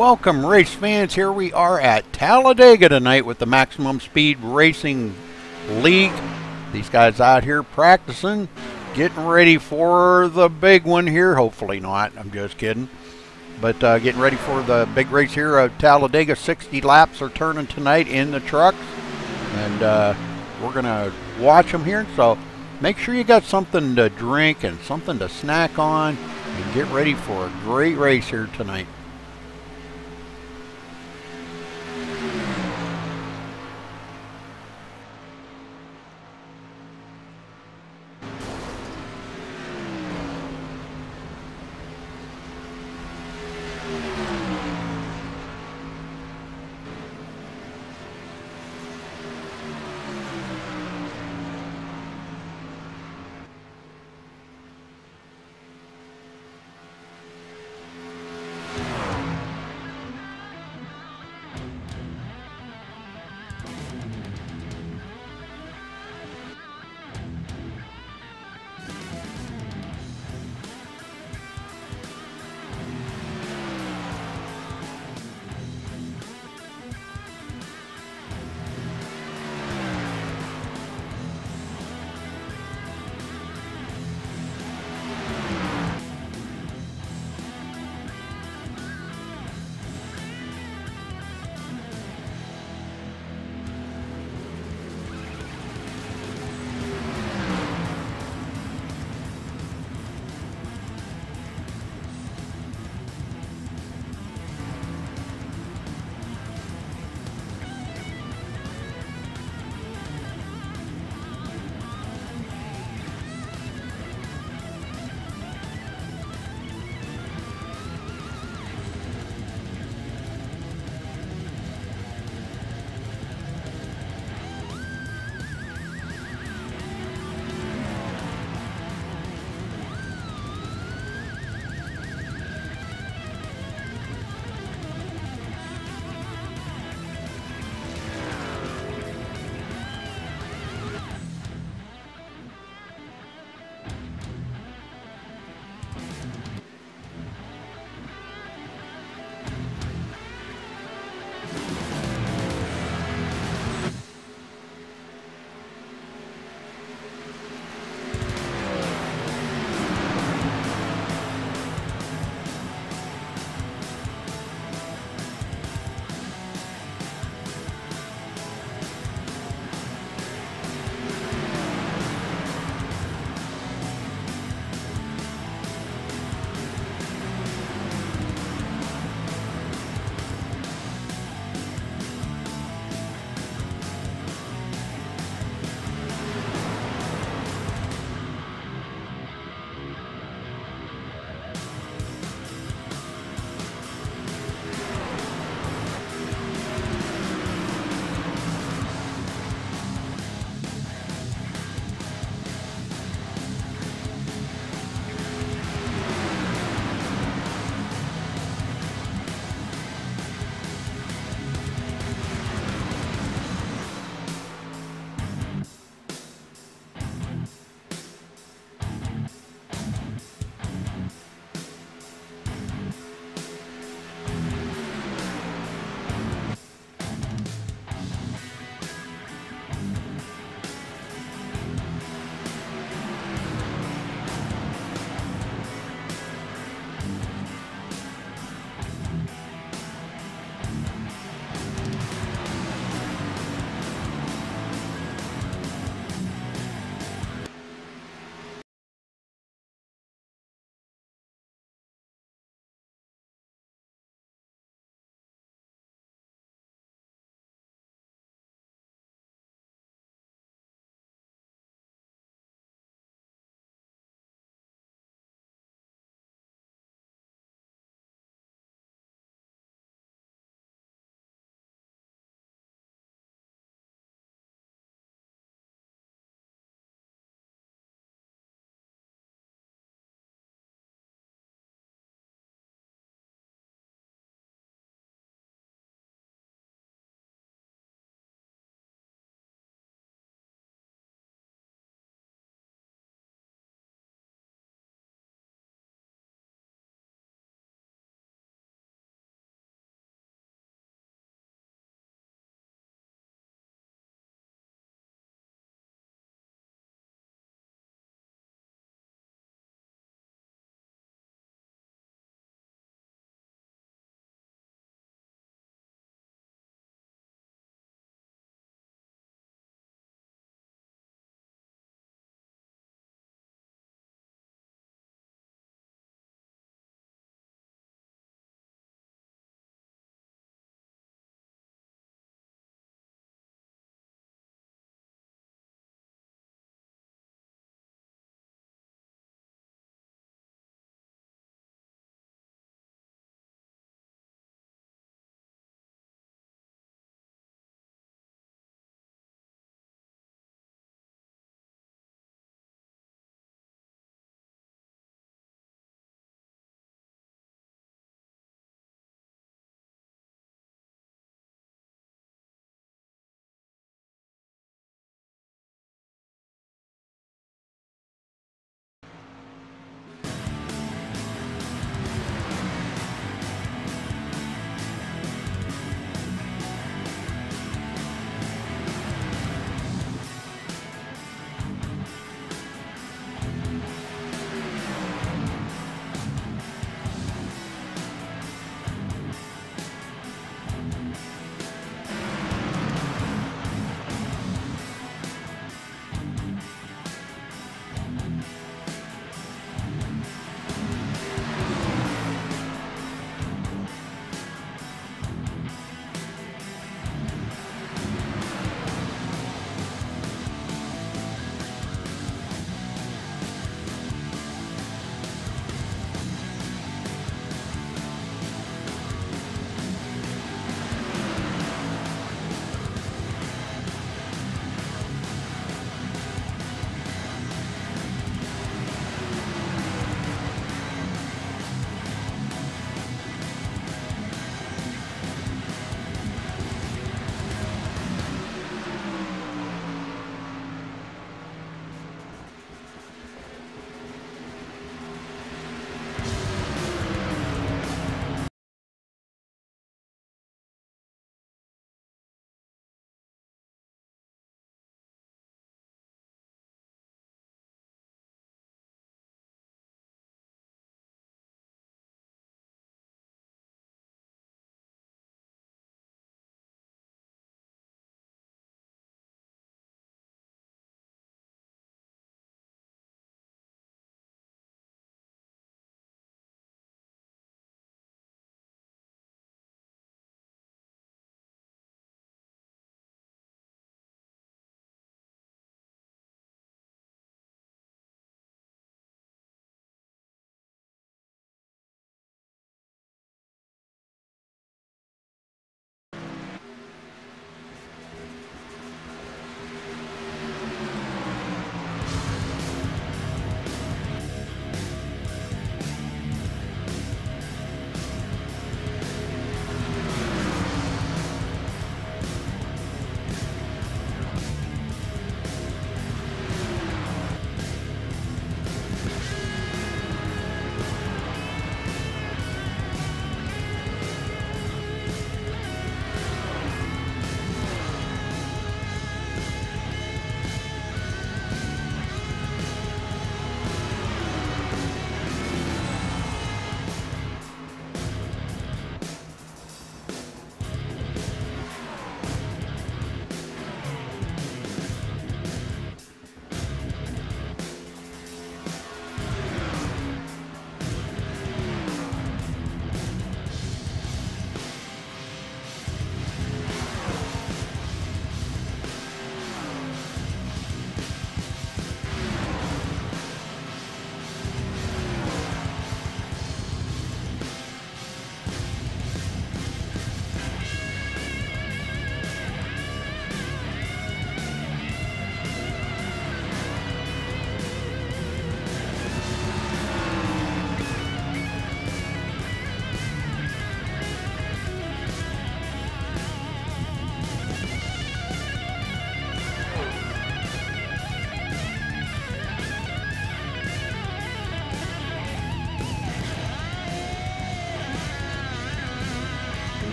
Welcome race fans, here we are at Talladega tonight with the Maximum Speed Racing League. These guys out here practicing, getting ready for the big one here. Hopefully not, I'm just kidding. But getting ready for the big race here at Talladega. 60 laps are turning tonight in the trucks. And we're going to watch them here. So make sure you got something to drink and something to snack on. And get ready for a great race here tonight.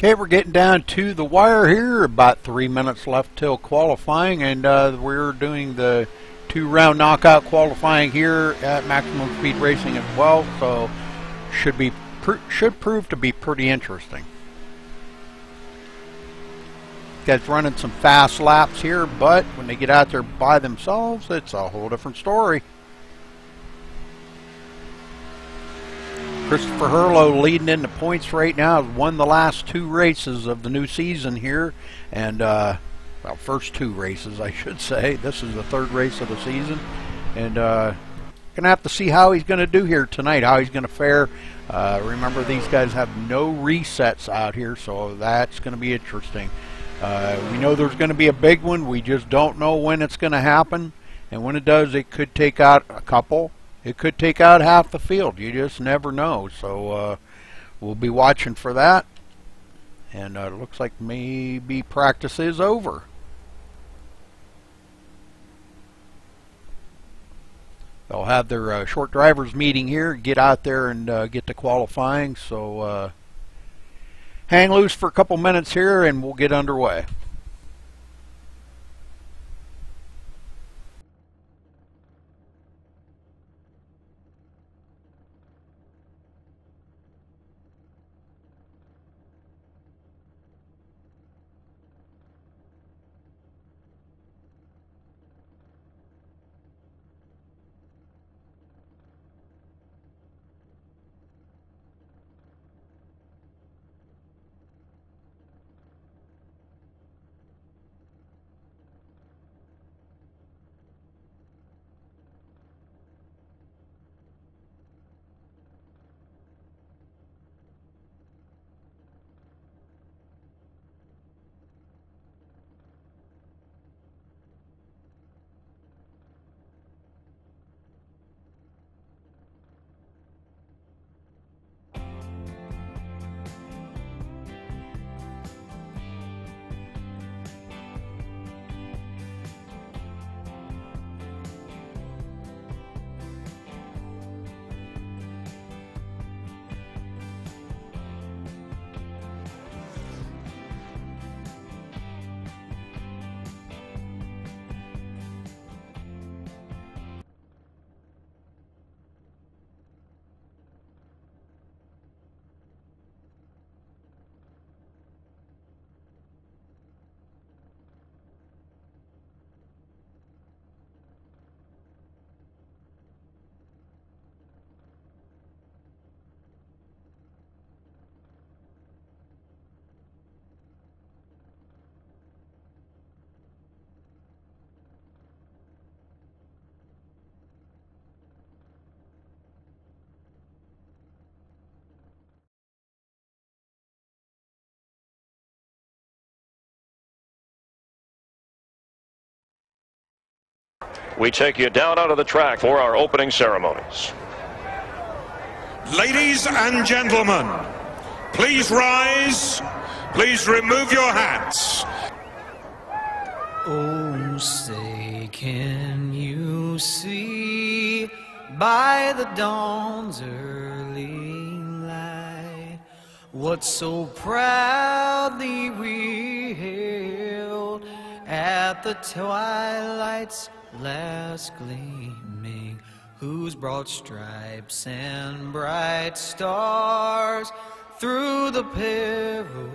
Okay, we're getting down to the wire here. About 3 minutes left till qualifying, and we're doing the 2-round knockout qualifying here at Maximum Speed Racing as well. So should prove to be pretty interesting. Guys running some fast laps here, but when they get out there by themselves, it's a whole different story. Christopher Hurlow leading in the points right now. Won the last 2 races of the new season here, and well, first 2 races I should say. This is the 3rd race of the season, and gonna have to see how he's gonna do here tonight, how he's gonna fare. Remember, these guys have no resets out here, so that's gonna be interesting. We know there's gonna be a big one. We just don't know when it's gonna happen, and when it does, it could take out a couple. It could take out half the field. You just never know. So we'll be watching for that. And it looks like maybe practice is over. They'll have their short drivers meeting here, get out there and get to qualifying. So hang loose for a couple minutes here and we'll get underway. We take you down onto the track for our opening ceremonies. Ladies and gentlemen, please rise. Please remove your hats. Oh, say, can you see by the dawn's early light what so proudly we hailed at the twilight's last gleaming, whose broad stripes and bright stars through the perilous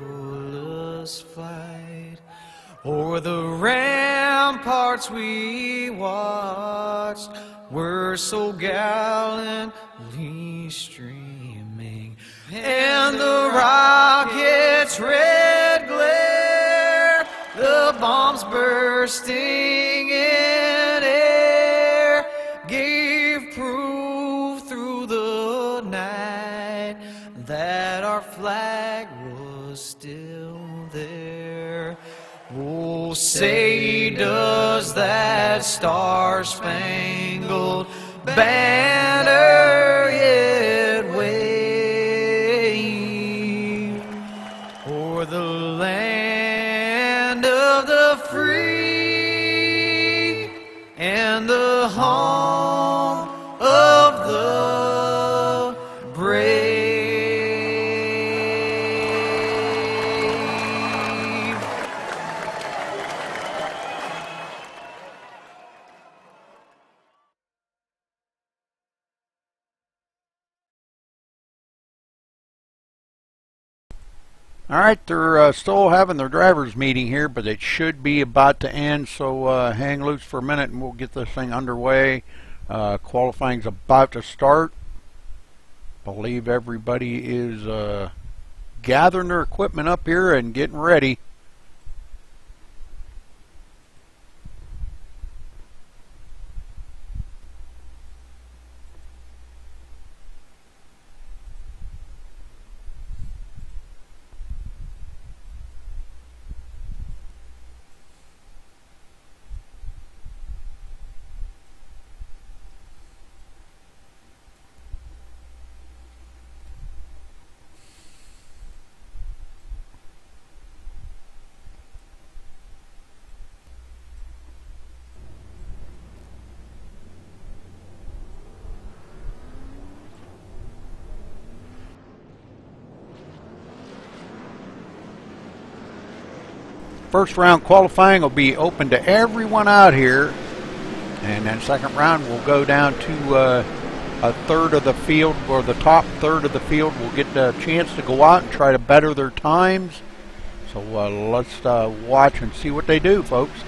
flight o'er the ramparts we watched were so gallantly streaming, and the rockets' red glare, the bombs bursting in air, gave proof through the night that our flag was still there. Oh, say, does that star-spangled banner yet wave o'er the land of the free and the home of the brave? All right, they're still having their drivers meeting here, but it should be about to end, so hang loose for a minute and we'll get this thing underway. Qualifying's about to start. Believe everybody is gathering their equipment up here and getting ready. First round qualifying will be open to everyone out here, and then second round will go down to a third of the field, or the top third of the field will get a chance to go out and try to better their times. So let's watch and see what they do, folks.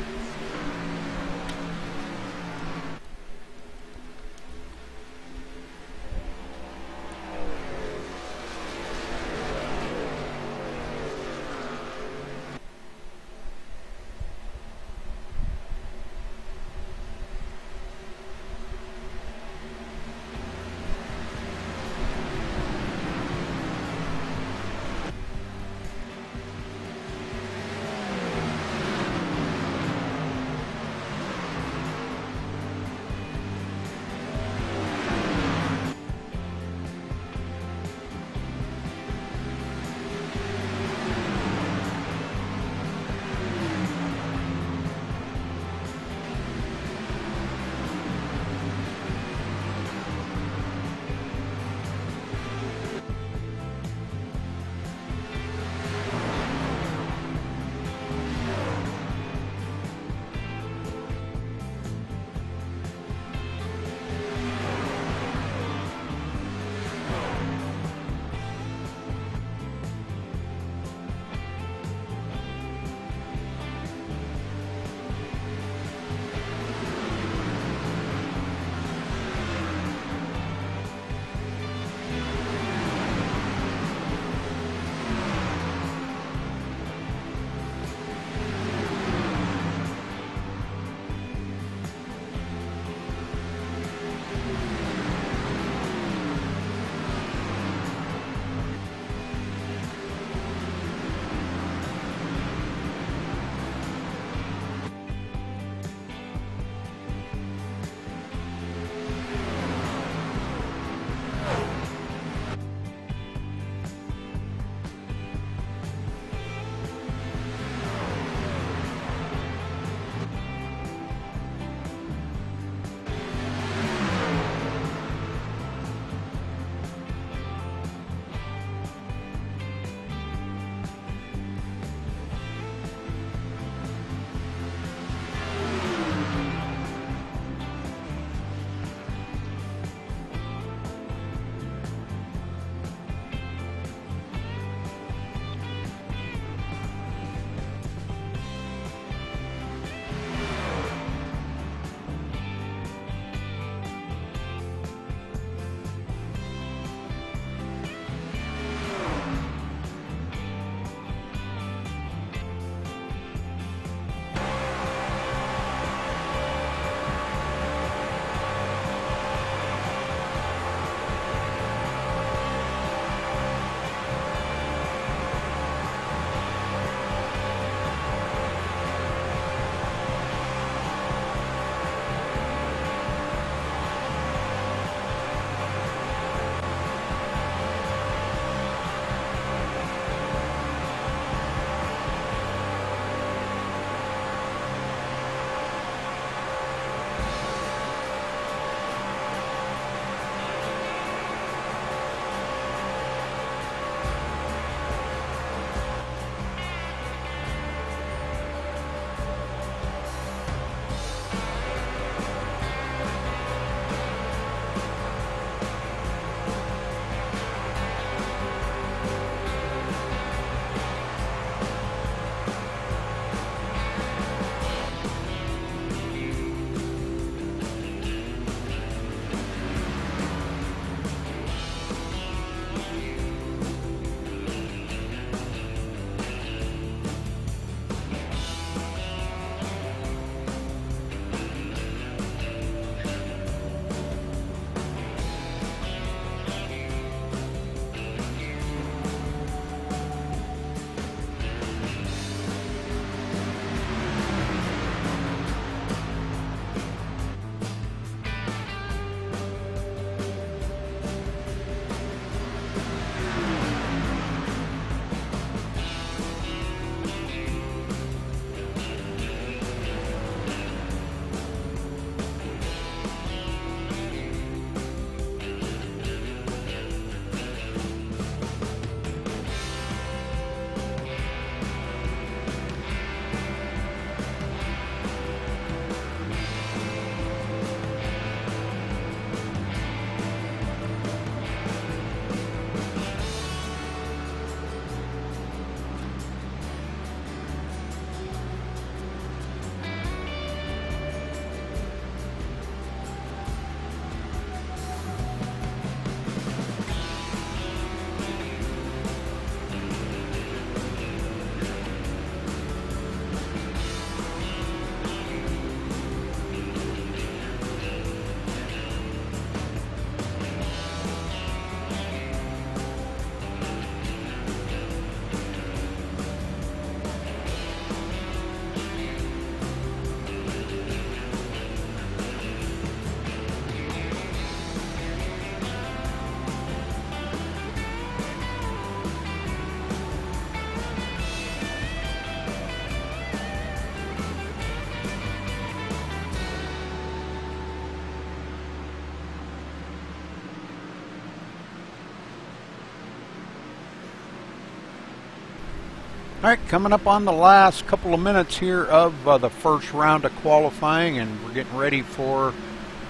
All right, coming up on the last couple of minutes here of the first round of qualifying, and we're getting ready for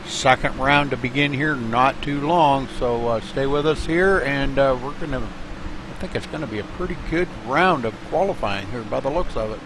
second round to begin here. Not too long, so stay with us here, and I think it's gonna be a pretty good round of qualifying here by the looks of it.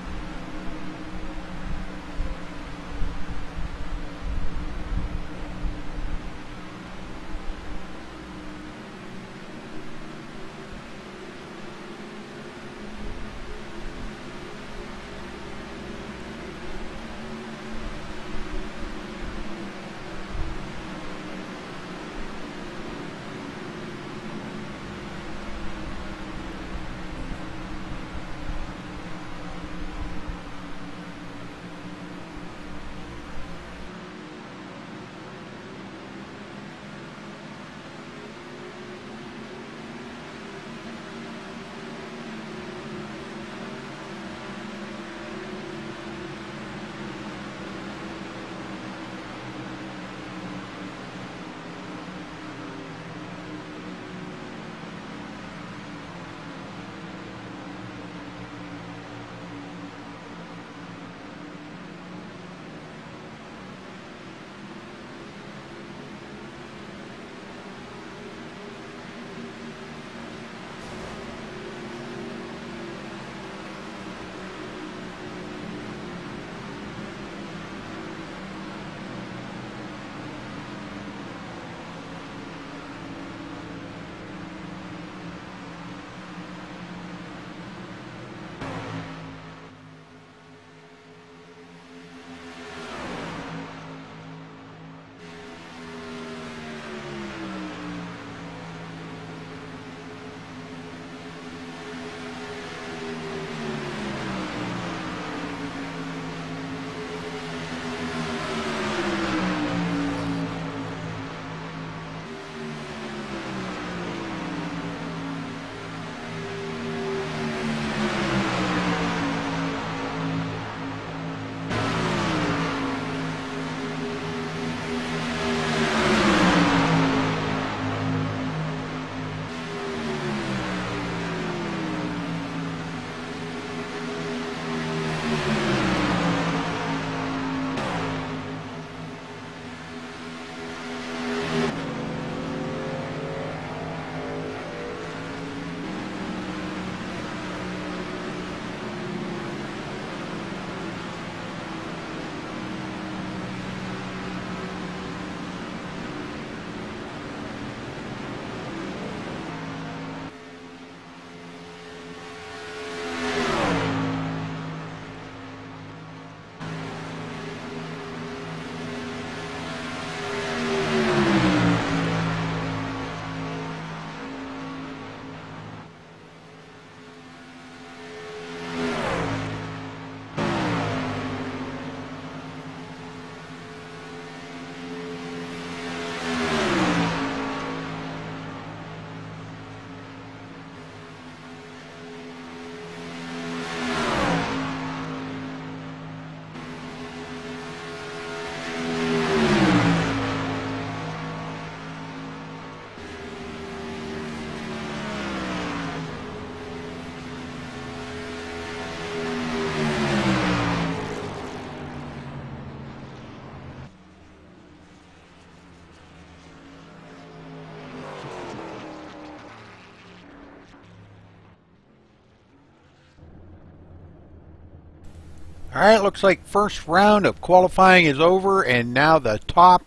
All right, looks like first round of qualifying is over, and now the top,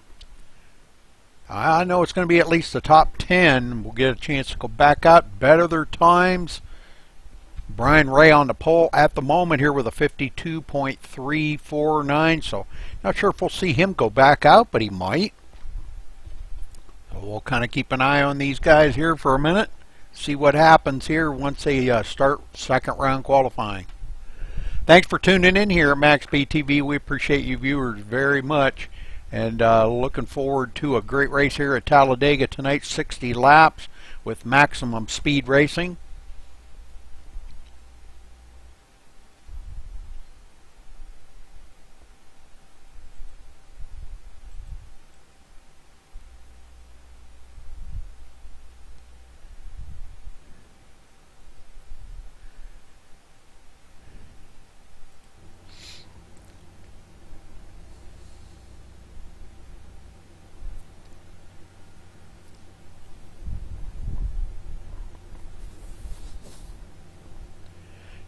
I know it's going to be at least the top 10. We'll get a chance to go back out, better their times. Brian Ray on the pole at the moment here with a 52.349, so not sure if we'll see him go back out, but he might. So we'll kind of keep an eye on these guys here for a minute, see what happens here once they start second round qualifying. Thanks for tuning in here at MaxSpeedTV. We appreciate you viewers very much, and looking forward to a great race here at Talladega tonight, 60 laps with maximum speed racing.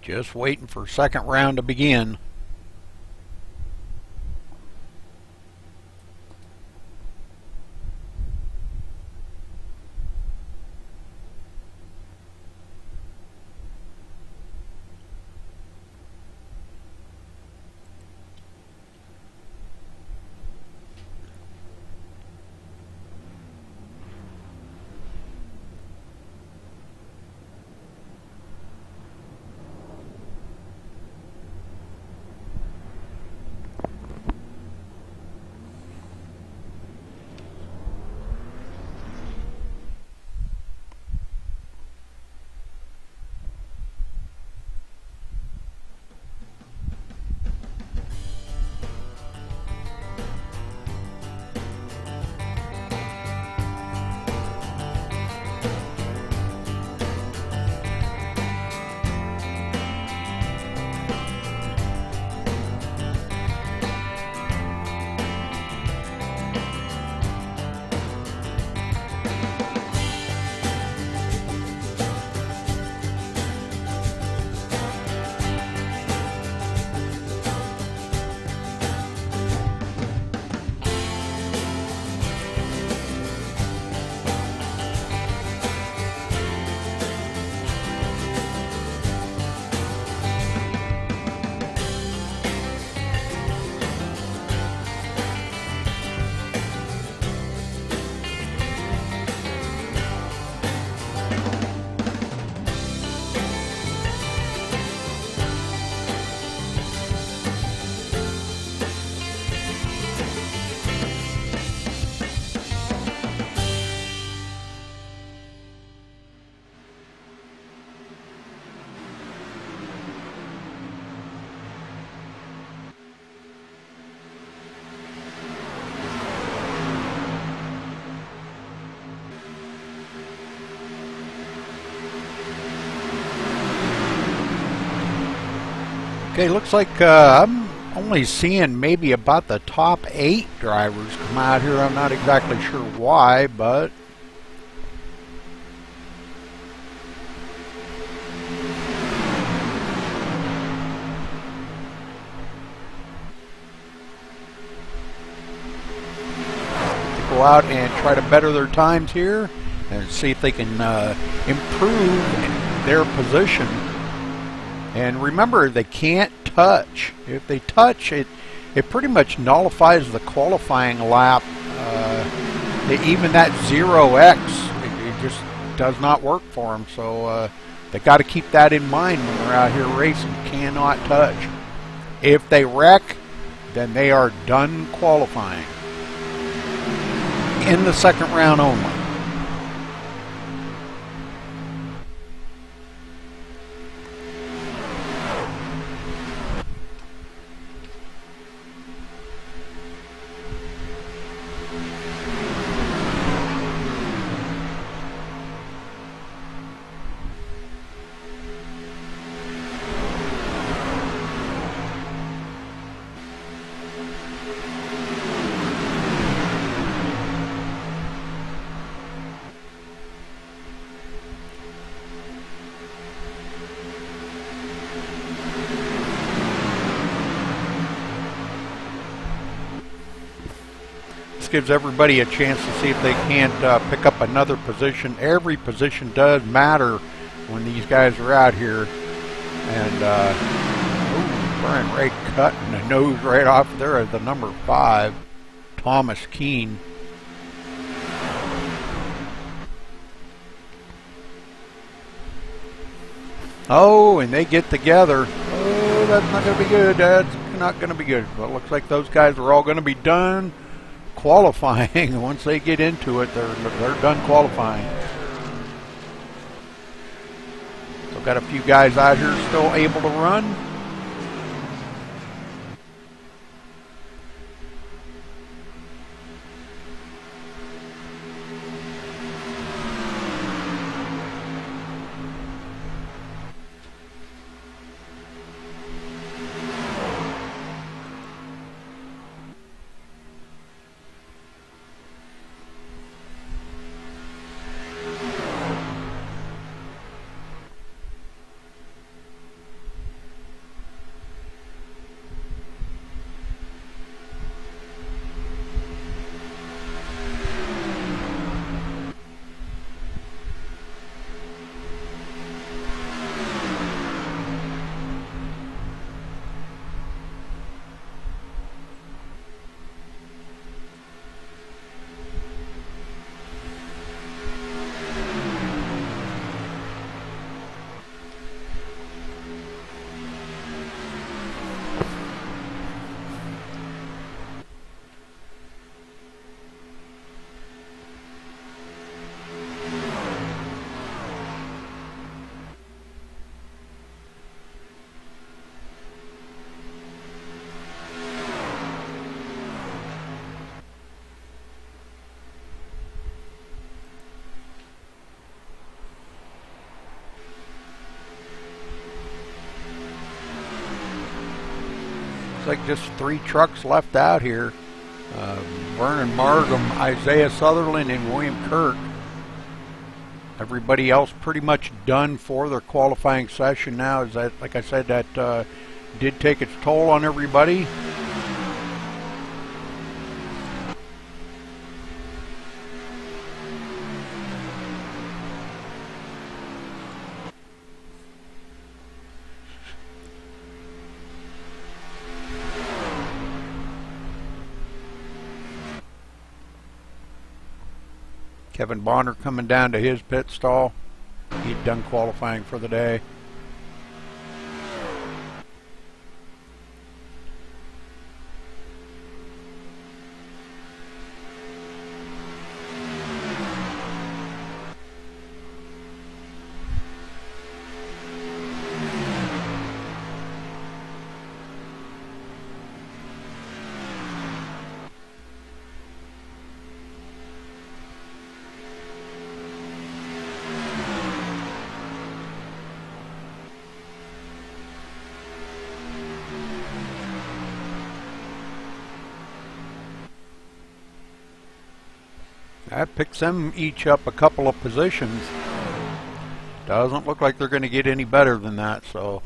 Just waiting for second round to begin. Okay, looks like I'm only seeing maybe about the top 8 drivers come out here. I'm not exactly sure why, but they go out and try to better their times here and see if they can improve their position. And remember, they can't touch. If they touch, it pretty much nullifies the qualifying lap. Even that 0x, it just does not work for them. So they got to keep that in mind when they're out here racing. Cannot touch. If they wreck, then they are done qualifying. In the second round only. Gives everybody a chance to see if they can't pick up another position. Every position does matter when these guys are out here. And Brian Ray cutting the nose right off there at the number 5, Thomas Keene. Oh, and they get together. Oh, that's not going to be good. That's not going to be good. But it looks like those guys are all going to be done qualifying. Once they get into it, they're done qualifying. So got a few guys out here still able to run. like just 3 trucks left out here. Vernon Markham, Isaiah Sutherland, and William Kirk. Everybody else pretty much done for their qualifying session now. Is that, like I said, that did take its toll on everybody. Kevin Bonner coming down to his pit stall. He'd done qualifying for the day. That picks them each up a couple of positions. Doesn't look like they're going to get any better than that, so.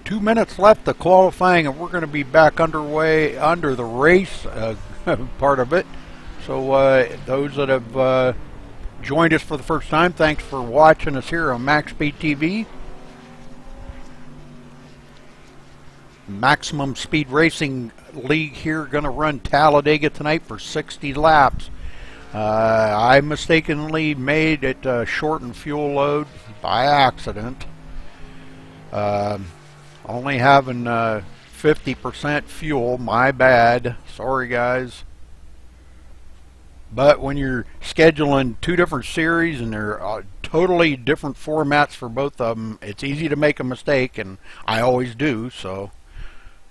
Two minutes left of qualifying, and we're going to be back underway under the race part of it. So those that have joined us for the first time, thanks for watching us here on MaxSpeedTV. Maximum Speed Racing League here, going to run Talladega tonight for 60 laps. I mistakenly made it a shortened fuel load by accident. Only having 50% fuel, my bad. Sorry, guys. But when you're scheduling 2 different series and they're totally different formats for both of them, it's easy to make a mistake, and I always do. So,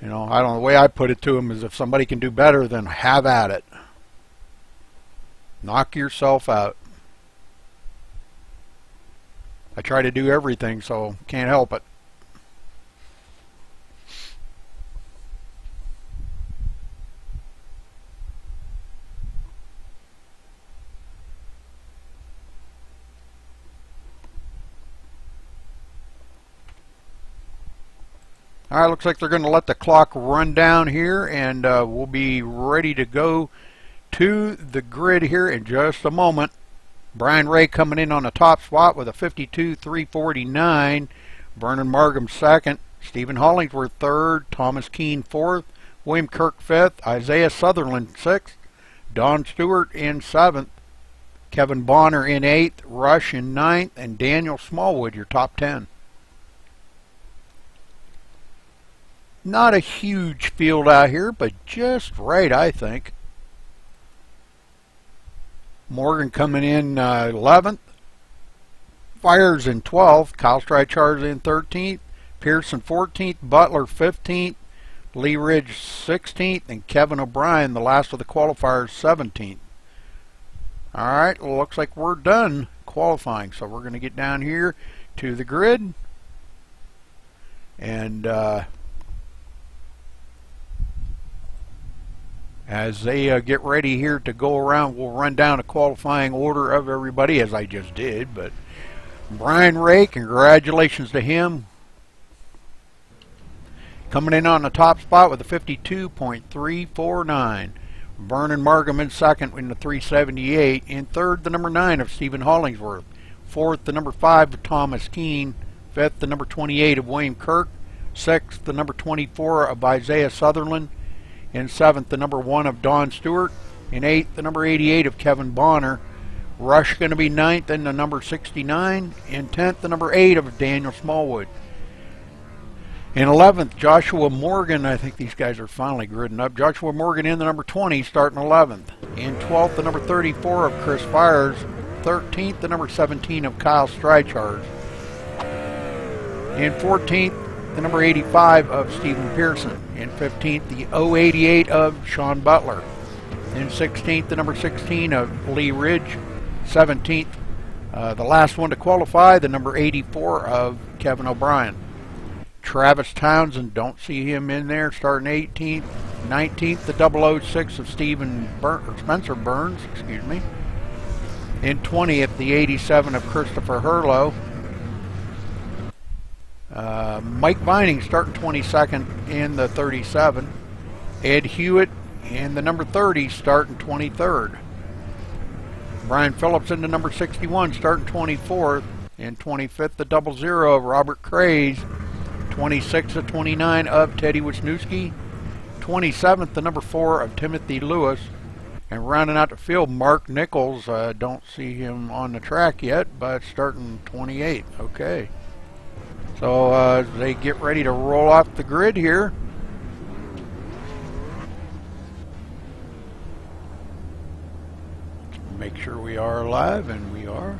you know, I don't know, the way I put it to them is if somebody can do better, then have at it. Knock yourself out. I try to do everything, so can't help it. Alright, looks like they're going to let the clock run down here, and we'll be ready to go to the grid here in just a moment. Brian Ray coming in on the top spot with a 52.349. Vernon Markham second. Stephen Hollingsworth third. Thomas Keene fourth. William Kirk fifth. Isaiah Sutherland sixth. Don Stewart in seventh. Kevin Bonner in eighth. Rush in ninth. And Daniel Smallwood, your top 10. Not a huge field out here, but just right, I think. Morgan coming in 11th. Fires in 12th. Kyle Strychar's in 13th. Pearson 14th. Butler 15th. Lee Ridge 16th. And Kevin O'Brien, the last of the qualifiers, 17th. Alright, looks like we're done qualifying. So we're going to get down here to the grid. And as they get ready here to go around, we'll run down a qualifying order of everybody, as I just did. But Brian Ray, congratulations to him. Coming in on the top spot with a 52.349. Vernon Markham in second in the 378. In third, the number 9 of Stephen Hollingsworth. Fourth, the number 5 of Thomas Keene. Fifth, the number 28 of William Kirk. Sixth, the number 24 of Isaiah Sutherland. And seventh, the number 1 of Don Stewart. And eighth, the number 88 of Kevin Bonner. Rush going to be ninth in the number 69. And 10th, the number 8 of Daniel Smallwood. In 11th, Joshua Morgan. I think these guys are finally gridding up. Joshua Morgan in the number 20, starting 11th. In 12th, the number 34 of Chris Fires. 13th, the number 17 of Kyle Streichard. In 14th, the number 85 of Stephen Pearson. In 15th, the 088 of Sean Butler. In 16th, the number 16 of Lee Ridge. 17th, the last one to qualify, the number 84 of Kevin O'Brien. Travis Townsend, don't see him in there, starting 18th. 19th, the 006 of Spencer Burns, excuse me. In 20th, the 87 of Christopher Hurlow. Mike Vining starting 22nd in the 37. Ed Hewitt in the number 30 starting 23rd. Brian Phillips in the number 61 starting 24th. In 25th, the 00 of Robert Craze. 26th to 29 of Teddy Wisniewski. 27th, the number 4 of Timothy Lewis. And rounding out the field, Mark Nichols. Don't see him on the track yet, but starting 28th. Okay. So as they get ready to roll off the grid here. Make sure we are live, and we are.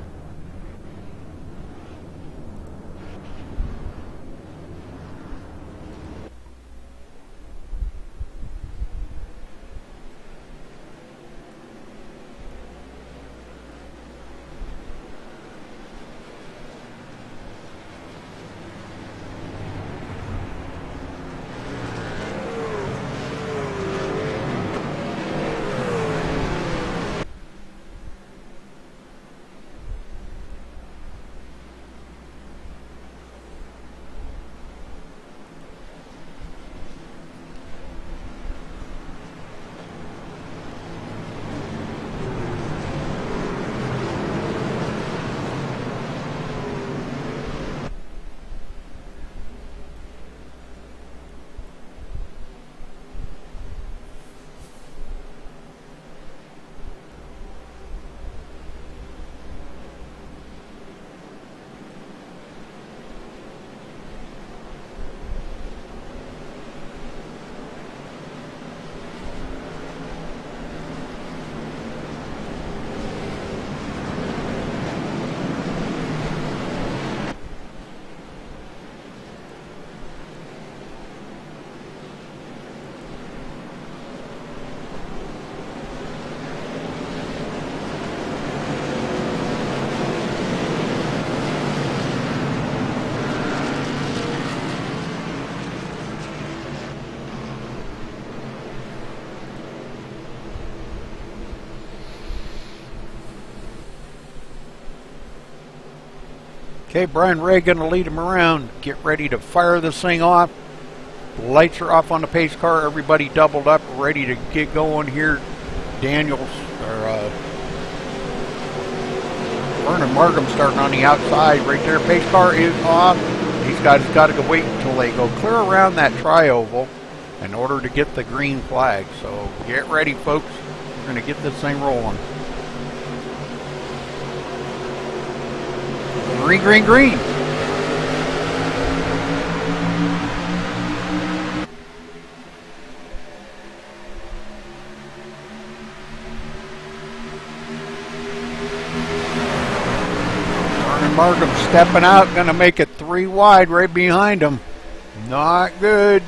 Okay, Brian Ray going to lead him around. Get ready to fire this thing off. The lights are off on the pace car. Everybody doubled up, ready to get going here. Vernon Markham starting on the outside right there. Pace car is off. These guys got to wait until they go clear around that tri-oval in order to get the green flag. So get ready, folks. We're going to get this thing rolling. Green, green, green. Vernon Markham stepping out, going to make it 3 wide right behind him. Not good.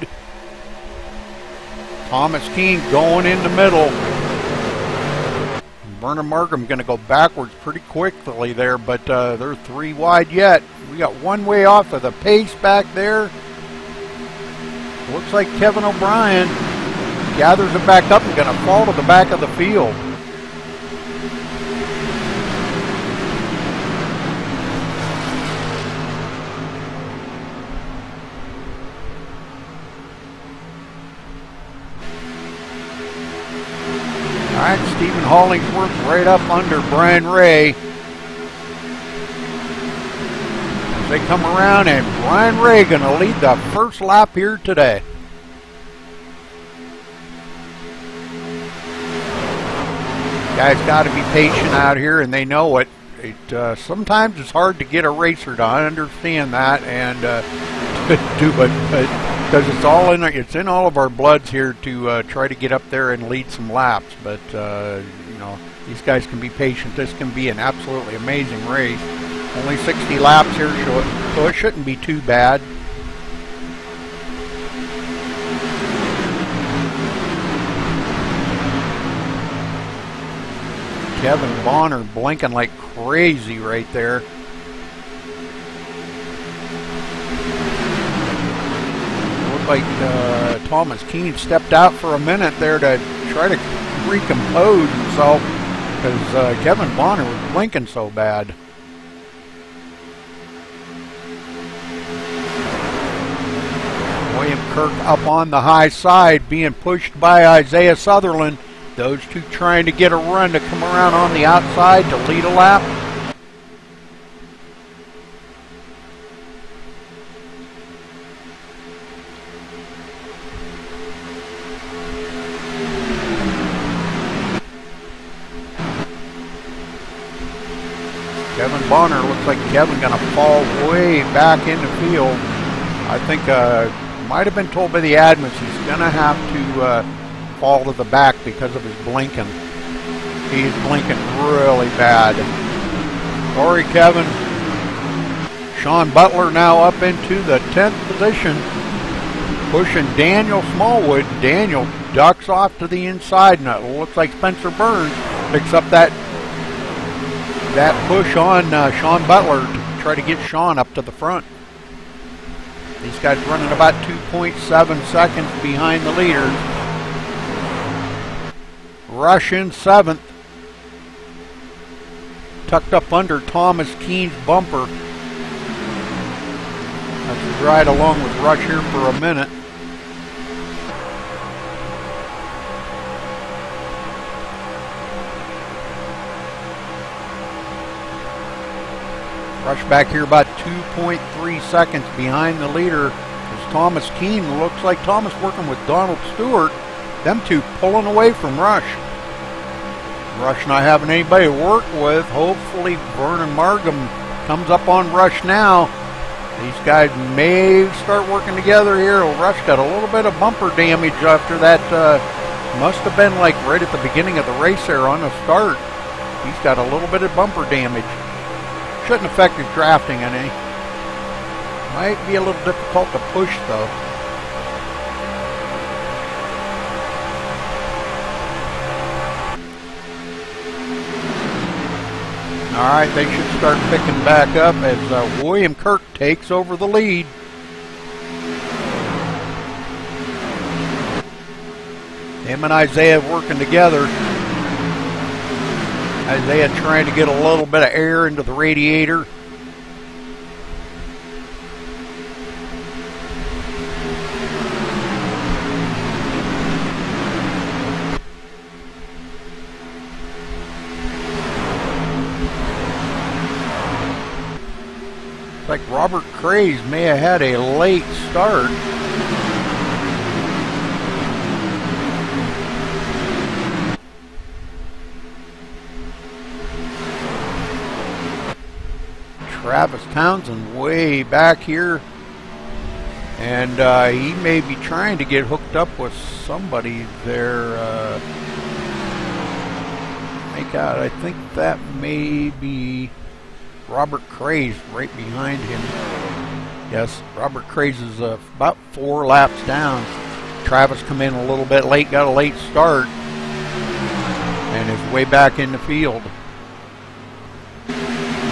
Thomas Keene going in the middle. Vernon Markham going to go backwards pretty quickly there, but they're 3 wide yet. We got 1 way off of the pace back there. Looks like Kevin O'Brien gathers it back up and going to fall to the back of the field. All right, Stephen Hollingsworth right up under Brian Ray. as they come around, and Brian Ray going to lead the first lap here today. Guys got to be patient out here, and they know it. Sometimes it's hard to get a racer to understand that and to do it, because it's in all of our bloods here to try to get up there and lead some laps. But you know, these guys can be patient. This can be an absolutely amazing race. Only 60 laps here, so it shouldn't be too bad. Kevin Bonner blinking like crazy right there. Looked like Thomas Keene stepped out for a minute there to try to recompose himself, because Kevin Bonner was blinking so bad. William Kirk up on the high side, being pushed by Isaiah Sutherland. Those two trying to get a run to come around on the outside to lead a lap. Kevin Bonner, looks like Kevin going to fall way back in the field. I think might have been told by the admins he's going to have to fall to the back because of his blinking. He's blinking really bad. Sorry, Kevin. Sean Butler now up into the 10th position, pushing Daniel Smallwood. Daniel ducks off to the inside, and it looks like Spencer Burns picks up that push on Sean Butler to try to get Sean up to the front. These guys running about 2.7 seconds behind the leaders. Rush in 7th. Tucked up under Thomas Keene's bumper. Let's ride along with Rush here for a minute. Rush back here about 2.3 seconds behind the leader. As Thomas Keene, looks like Thomas working with Donald Stewart. Them two pulling away from Rush. Rush not having anybody to work with. Hopefully Vernon Markham comes up on Rush now. These guys may start working together here. Rush got a little bit of bumper damage after that. Must have been like right at the beginning of the race there on the start. He's got a little bit of bumper damage. Shouldn't affect his drafting any. Might be a little difficult to push though. Alright, they should start picking back up as William Kirk takes over the lead. Him and Isaiah working together. Isaiah trying to get a little bit of air into the radiator. Like Robert Craze may have had a late start. Travis Townsend way back here, and he may be trying to get hooked up with somebody there. I think that may be Robert Craze right behind him. Yes, Robert Craze is about 4 laps down. Travis come in a little bit late, got a late start, and is way back in the field.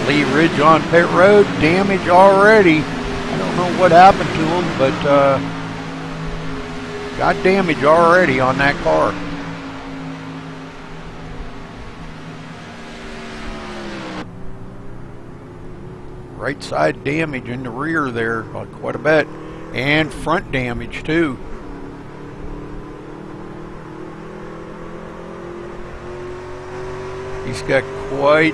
Lee Ridge on pit road, damage already. I don't know what happened to him, but got damage already on that car. Right side damage in the rear there, quite a bit, and front damage too. He's got quite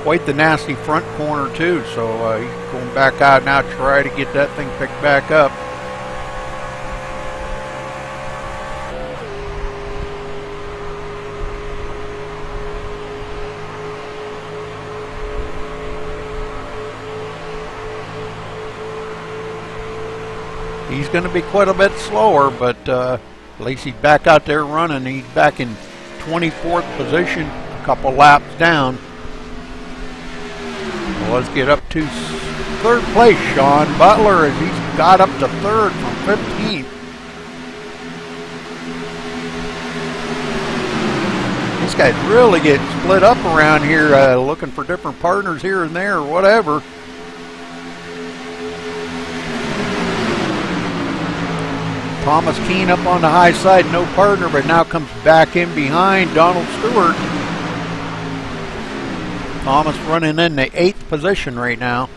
quite the nasty front corner too, so he's going back out now, try to get that thing picked back up. He's going to be quite a bit slower, but at least he's back out there running. He's back in 24th position, a couple laps down. Well, let's get up to third place. Sean Butler, as he's got up to third from 15th. These guys really get split up around here, looking for different partners here and there or whatever. Thomas Keene up on the high side, no partner, but now comes back in behind Donald Stewart. Thomas running in the 8th position right now.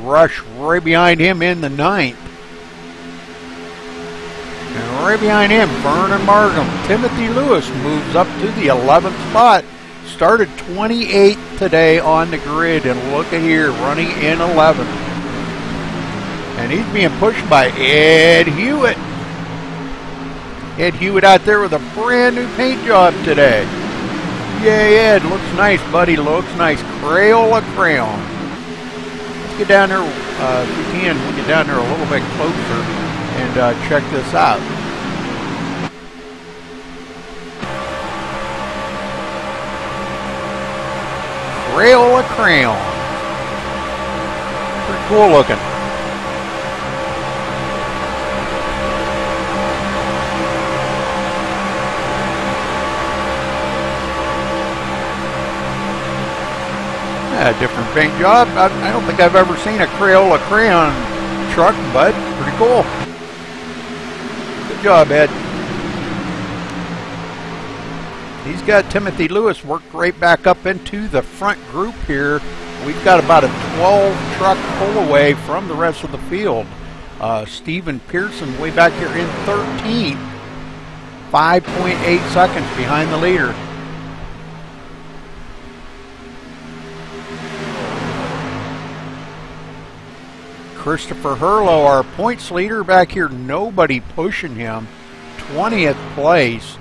Rush right behind him in the 9th. And right behind him, Vernon Markham. Timothy Lewis moves up to the 11th spot. Started 28th today on the grid, and look at here, running in 11th. And he's being pushed by Ed Hewitt. Ed Hewitt out there with a brand new paint job today. Yay, Ed. Looks nice, buddy. Looks nice. Crayola crayon. Let's get down there, if we can, we'll get down there a little bit closer and check this out. Crayola crayon. Pretty cool looking. Different paint job. I don't think I've ever seen a Crayola crayon truck, but pretty cool. Good job, Ed. He's got Timothy Lewis worked right back up into the front group here. We've got about a 12 truck pull away from the rest of the field. Stephen Pearson way back here in 13th, 5.8 seconds behind the leader. Christopher Hurlow, our points leader back here, nobody pushing him. 20th place,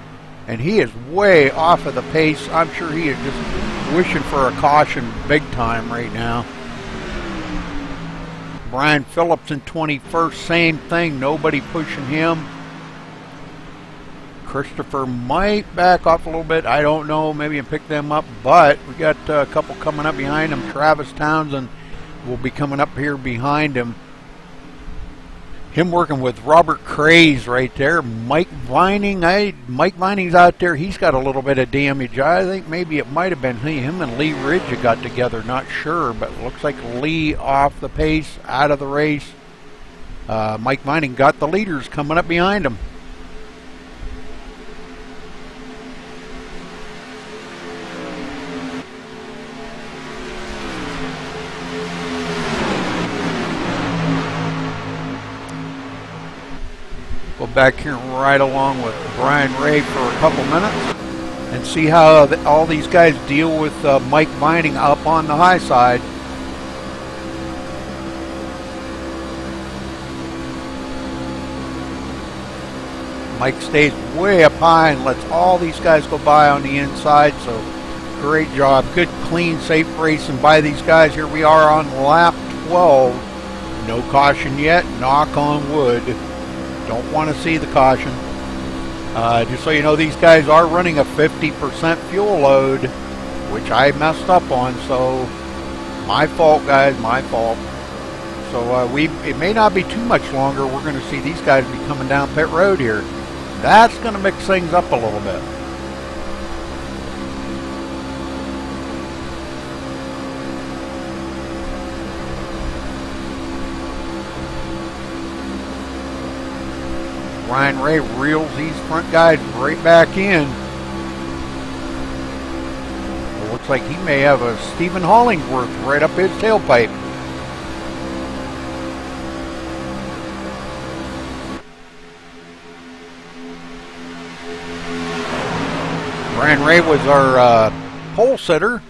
and he is way off of the pace. I'm sure he is just wishing for a caution big time right now. Brian Phillips in 21st, same thing, nobody pushing him. Christopher might back off a little bit, I don't know, maybe pick them up, but we got a couple coming up behind him. Travis Townsend will be coming up here behind him. Him working with Robert Craze right there. Mike Vining, Mike Vining's out there. He's got a little bit of damage. I think maybe it might have been him and Lee Ridge that got together. Not sure, but it looks like Lee off the pace, out of the race. Mike Vining got the leaders coming up behind him. Go back here right along with Brian Ray for a couple minutes and see how all these guys deal with Mike Vining up on the high side. Mike stays way up high and lets all these guys go by on the inside, so great job. Good, clean, safe racing by these guys. Here we are on lap 12. No caution yet, knock on wood. Don't want to see the caution. Just so you know, these guys are running a 50% fuel load, which I messed up on, so my fault, guys, my fault. So it may not be too much longer. We're going to see these guys be coming down pit road here. That's going to mix things up a little bit. Ryan Ray reels these front guys right back in. It looks like he may have a Stephen Hollingsworth right up his tailpipe. Brian Ray was our pole sitter.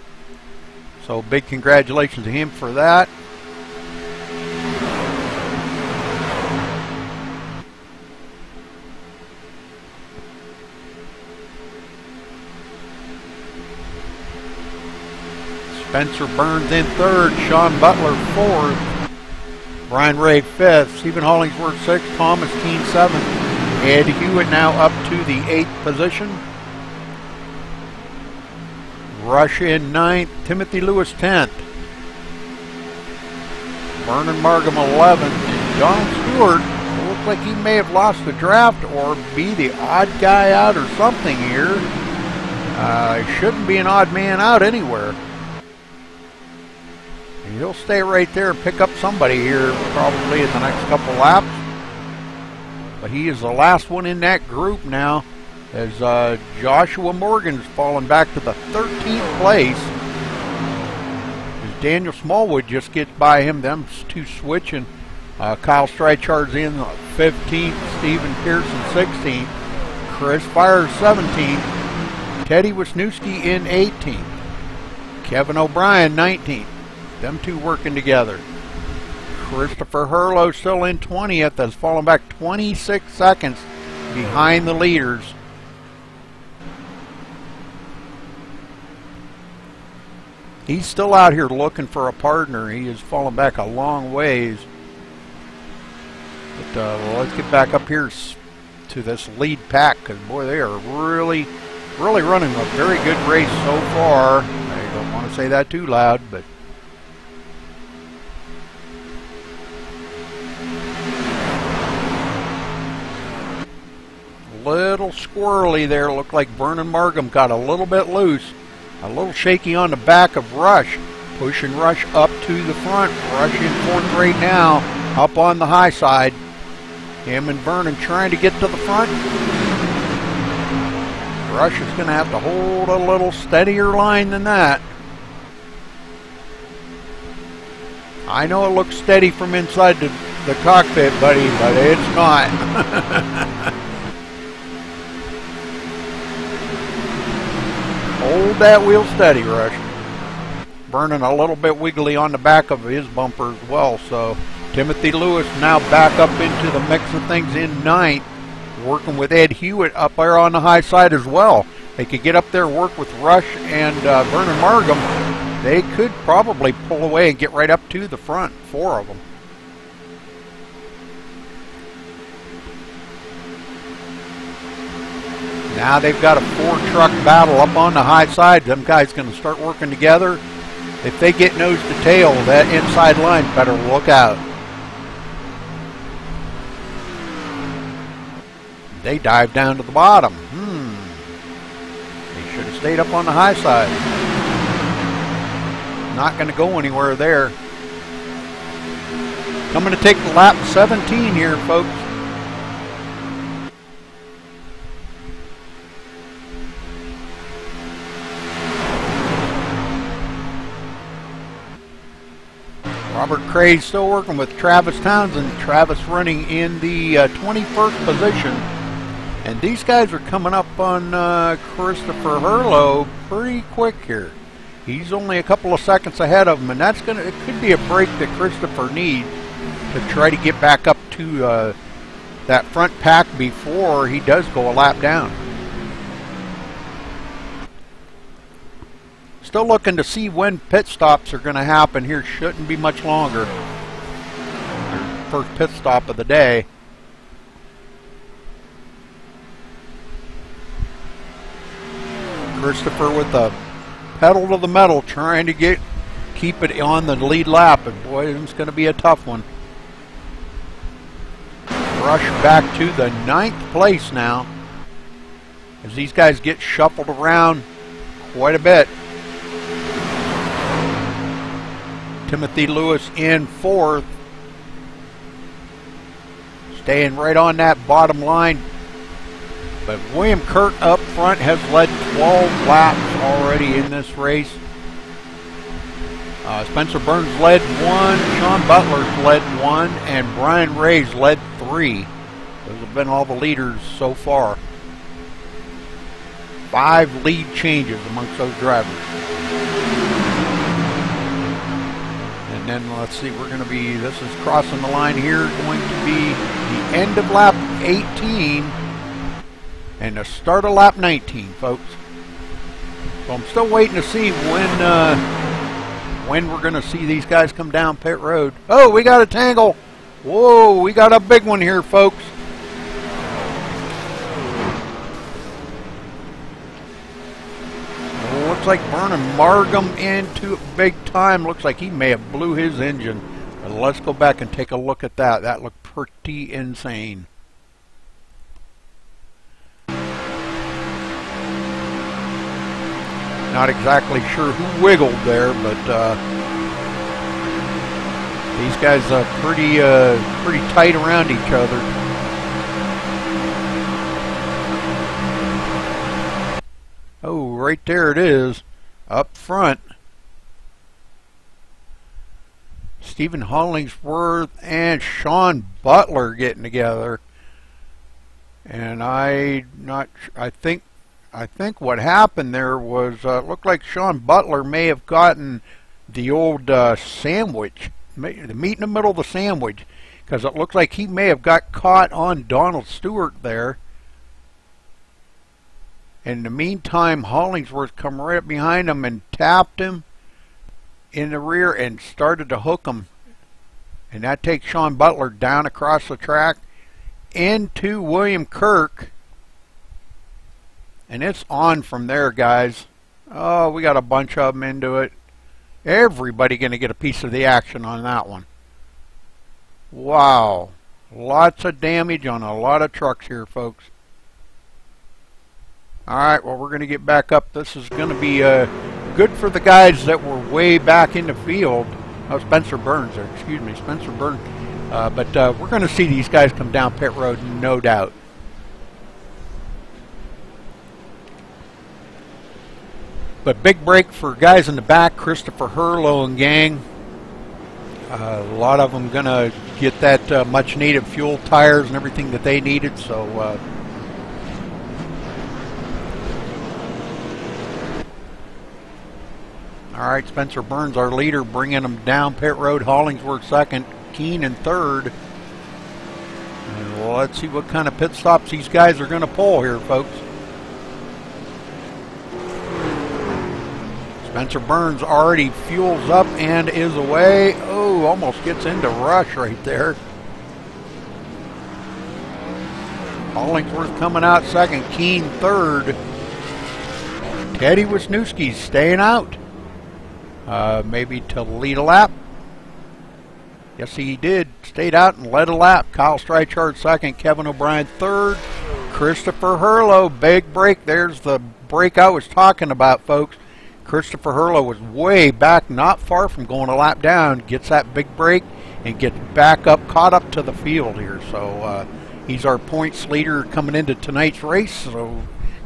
So big congratulations to him for that. Spencer Burns in third, Sean Butler fourth, Brian Ray fifth, Stephen Hollingsworth sixth, Thomas Keene seventh, Ed Hewitt now up to the 8th position. Rush in 9th, Timothy Lewis 10th, Vernon Markham 11th, and John Stewart looks like he may have lost the draft or be the odd guy out or something here. Shouldn't be an odd man out anywhere. He'll stay right there and pick up somebody here probably in the next couple laps. But he is the last one in that group now, as Joshua Morgan's fallen back to the 13th place. As Daniel Smallwood just gets by him, them two switching. Kyle Streichard's in 15th, Stephen Pearson 16th, Chris Fires 17th, Teddy Wisniewski in 18th, Kevin O'Brien 19th. Them two working together. Christopher Hurlow still in 20th, has fallen back 26 seconds behind the leaders. He's still out here looking for a partner. He has fallen back a long ways. But let's get back up here to this lead pack, because boy, they are really running a very good race so far. I don't want to say that too loud, but little squirrely there. Looked like Vernon Markham got a little bit loose. A little shaky on the back of Rush. Pushing Rush up to the front. Rush in 4th right now. Up on the high side. Him and Vernon trying to get to the front. Rush is going to have to hold a little steadier line than that. I know it looks steady from inside the cockpit, buddy, but it's not. Hold that wheel steady, Rush. Vernon a little bit wiggly on the back of his bumper as well. So Timothy Lewis now back up into the mix of things in 9th. Working with Ed Hewitt up there on the high side as well. They could get up there, work with Rush and Vernon Markham. They could probably pull away and get right up to the front. 4 of them. Now they've got a 4-truck battle up on the high side. Them guys going to start working together. If they get nose to tail, that inside line better look out. They dive down to the bottom. They should have stayed up on the high side. Not going to go anywhere there. Coming to take lap 17 here, folks. Robert Craig still working with Travis Townsend. Travis running in the 21st position. And these guys are coming up on Christopher Hurlow pretty quick here. He's only a couple of seconds ahead of him, and it could be a break that Christopher needs to try to get back up to that front pack before he does go a lap down. Still looking to see when pit stops are going to happen here. Shouldn't be much longer. First pit stop of the day. Christopher with the pedal to the metal, trying to keep it on the lead lap, and boy, it's going to be a tough one. Rush back to the 9th place now, as these guys get shuffled around quite a bit. Timothy Lewis in 4th, staying right on that bottom line. But William Kurt up front has led 12 laps already in this race. Spencer Burns led 1, Sean Butler's led 1, and Brian Ray's led 3. Those have been all the leaders so far. 5 lead changes amongst those drivers. And let's see, we're going to be, this is crossing the line here, going to be the end of lap 18 and the start of lap 19, folks. So I'm still waiting to see when we're going to see these guys come down pit road. Oh, we got a tangle. Whoa, we got a big one here, folks. Looks like Vernon Margam into it big time. Looks like he may have blew his engine. But let's go back and take a look at that. That looked pretty insane. Not exactly sure who wiggled there, but these guys are pretty tight around each other. Oh, right there it is, up front. Stephen Hollingsworth and Sean Butler getting together, and I think what happened there was it looked like Sean Butler may have gotten the old sandwich, the meat in the middle of the sandwich, because it looked like he may have got caught on Donald Stewart there. In the meantime, Hollingsworth come right up behind him and tapped him in the rear and started to hook him. And that takes Sean Butler down across the track into William Kirk. And it's on from there, guys. Oh, we got a bunch of them into it. Everybody going to get a piece of the action on that one. Wow. Lots of damage on a lot of trucks here, folks. Alright, well, we're going to get back up. This is going to be good for the guys that were way back in the field. Oh, Spencer Burns there. Excuse me, Spencer Burns. But we're going to see these guys come down pit road, no doubt. But big break for guys in the back, Christopher Hurlow and gang. A lot of them going to get that much needed fuel, tires, and everything that they needed. So all right, Spencer Burns, our leader, bringing them down pit road. Hollingsworth second, Keene in third. And let's see what kind of pit stops these guys are going to pull here, folks. Spencer Burns already fuels up and is away. Oh, almost gets into Rush right there. Hollingsworth coming out second, Keene third. Teddy Wisniewski's staying out. Maybe to lead a lap. Yes, he did. Stayed out and led a lap. Kyle Streichard second, Kevin O'Brien third. Christopher Hurlow, big break. There's the break I was talking about, folks. Christopher Hurlow was way back, not far from going a lap down. Gets that big break and gets back up, caught up to the field here. So he's our points leader coming into tonight's race. So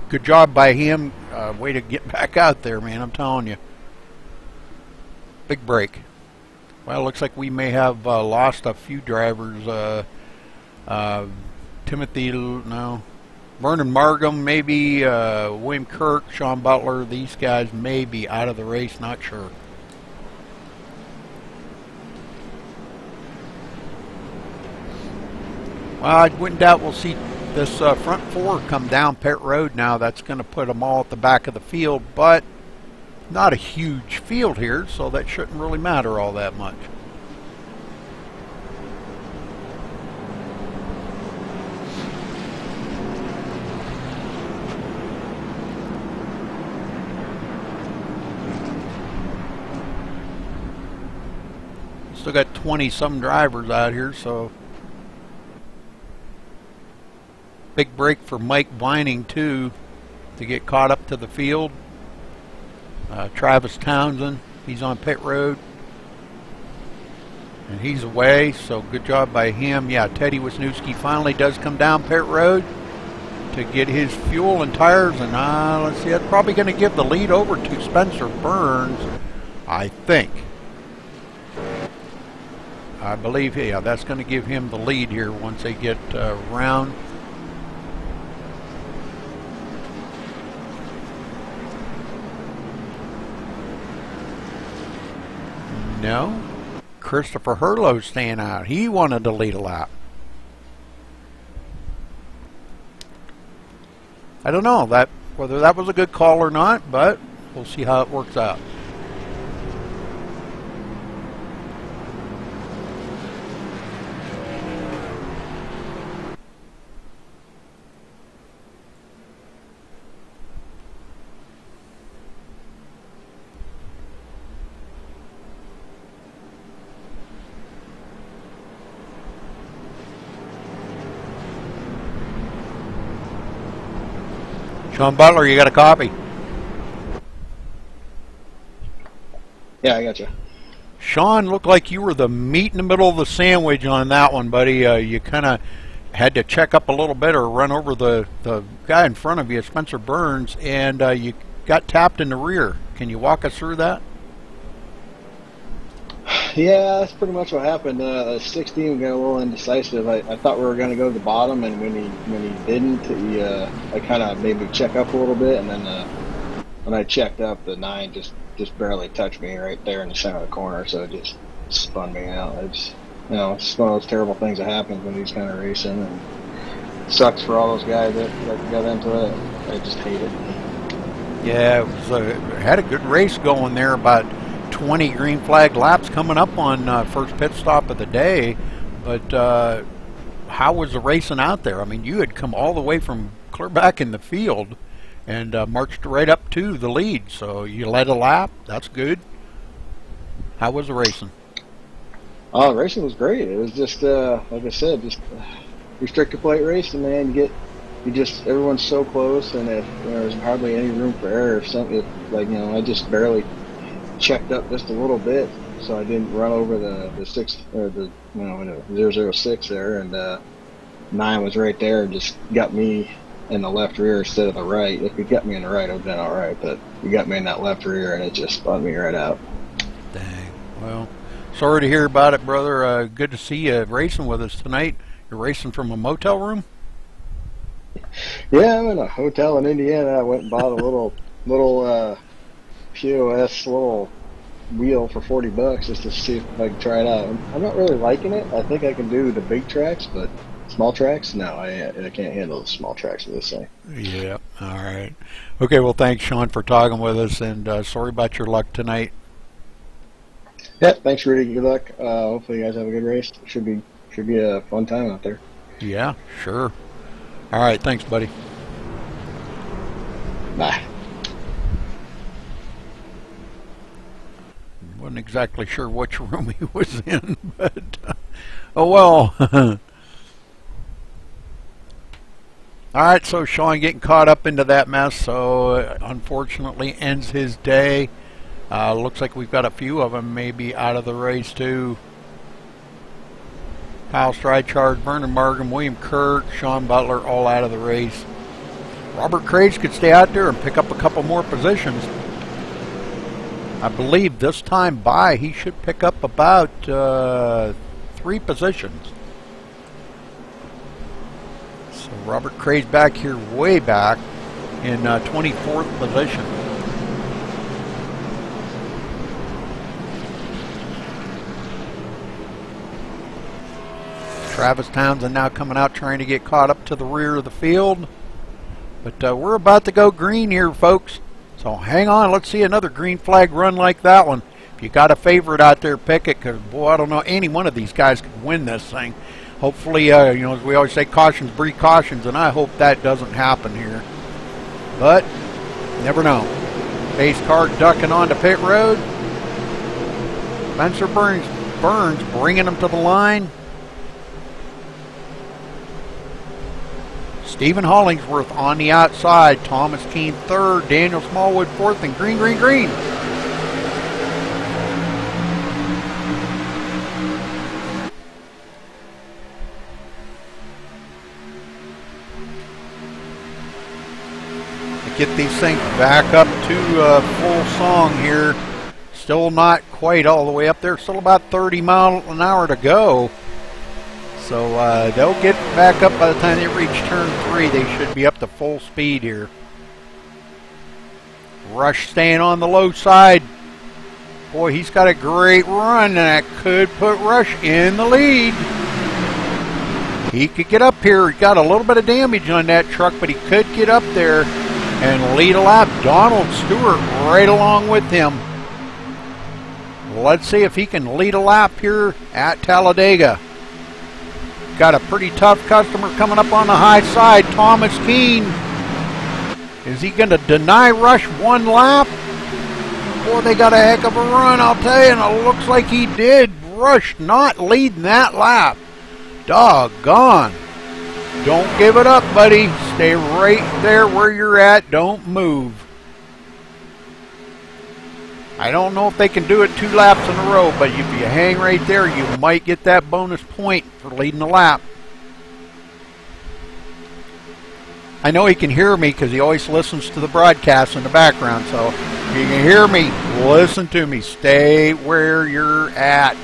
good job by him. Way to get back out there, man. I'm telling you. Big break. Well, looks like we may have lost a few drivers. Vernon Margam, maybe William Kirk, Sean Butler. These guys may be out of the race, not sure. Well, I wouldn't doubt we'll see this front four come down pit road now. That's going to put them all at the back of the field, but not a huge field here, so that shouldn't really matter all that much. Still got 20-some drivers out here, so big break for Mike Vining too to get caught up to the field. Travis Townsend, he's on pit road and he's away, so good job by him. Yeah, Teddy Wisniewski finally does come down pit road to get his fuel and tires, and let's see, that's probably going to give the lead over to Spencer Burns, I think. I believe, yeah, that's going to give him the lead here once they get around. No. Christopher Hurlow's staying out. He wanted to lead a lap. I don't know whether that was a good call or not, but we'll see how it works out. Sean Butler, you got a copy? Yeah, I got you. Sean, looked like you were the meat in the middle of the sandwich on that one, buddy. You kind of had to check up a little bit or run over the guy in front of you, Spencer Burns, and you got tapped in the rear. Can you walk us through that? Yeah, that's pretty much what happened. 16 got a little indecisive. I thought we were going to go to the bottom, and when he didn't, I kind of made me check up a little bit, and then when I checked up, the 9 just barely touched me right there in the center of the corner, so it just spun me out. It's it's one of those terrible things that happens when he's kind of racing, and it sucks for all those guys that got into it. I just hate it. Yeah, it had a good race going there, about 20 green flag laps coming up on first pit stop of the day. But how was the racing out there? I mean, you had come all the way from clear back in the field and marched right up to the lead, so you led a lap. That's good. How was the racing? Oh, the racing was great. It was just like I said, just restrictor plate racing, man. Everyone's so close, and if there's hardly any room for error or something, I just barely checked up just a little bit, so I didn't run over the 6 or the 006 there, and 9 was right there and just got me in the left rear instead of the right. If he got me in the right, I would have been all right, but he got me in that left rear, and it just spun me right out. Dang. Well, sorry to hear about it, brother. Good to see you racing with us tonight. You're racing from a motel room? Yeah, I'm in a hotel in Indiana. I went and bought a little POS little wheel for $40 just to see if I can try it out. I'm not really liking it. I think I can do the big tracks, but small tracks, no, I can't handle the small tracks of this thing. Yeah, all right. Okay, well, thanks, Sean, for talking with us, and sorry about your luck tonight. Yeah, thanks, Rudy. Good luck. Hopefully you guys have a good race. Should be a fun time out there. Yeah, sure. All right, thanks, buddy. Bye. Wasn't exactly sure which room he was in, but oh well. All right, so Sean getting caught up into that mess, so unfortunately ends his day. Looks like we've got a few of them maybe out of the race too. Kyle Stridechard, Vernon Markham, William Kirk, Sean Butler, all out of the race. Robert Craig could stay out there and pick up a couple more positions. I believe this time by he should pick up about 3 positions. So Robert Craig's back here way back in 24th position. Travis Townsend now coming out trying to get caught up to the rear of the field. But we're about to go green here, folks. So hang on, let's see another green flag run like that one. If you got a favorite out there, pick it, because, boy, I don't know, any one of these guys could win this thing. Hopefully, as we always say, cautions breed cautions, and I hope that doesn't happen here. But, never know. Pace car ducking onto pit road. Spencer Burns bringing him to the line. Stephen Hollingsworth on the outside. Thomas Keene third. Daniel Smallwood fourth. And green, green, green. Get these things back up to full song here. Still not quite all the way up there. Still about 30 miles an hour to go. So they'll get back up by the time they reach turn 3. They should be up to full speed here. Rush staying on the low side. Boy, he's got a great run, and that could put Rush in the lead. He could get up here. He got a little bit of damage on that truck, but he could get up there and lead a lap. Donald Stewart right along with him. Let's see if he can lead a lap here at Talladega. Got a pretty tough customer coming up on the high side, Thomas Keene. Is he going to deny Rush one lap? Boy, they got a heck of a run, I'll tell you, and it looks like he did. Rush not leading that lap. Doggone. Don't give it up, buddy. Stay right there where you're at. Don't move. I don't know if they can do it 2 laps in a row, but if you hang right there, you might get that bonus point for leading the lap. I know he can hear me because he always listens to the broadcast in the background, so if you can hear me, listen to me. Stay where you're at.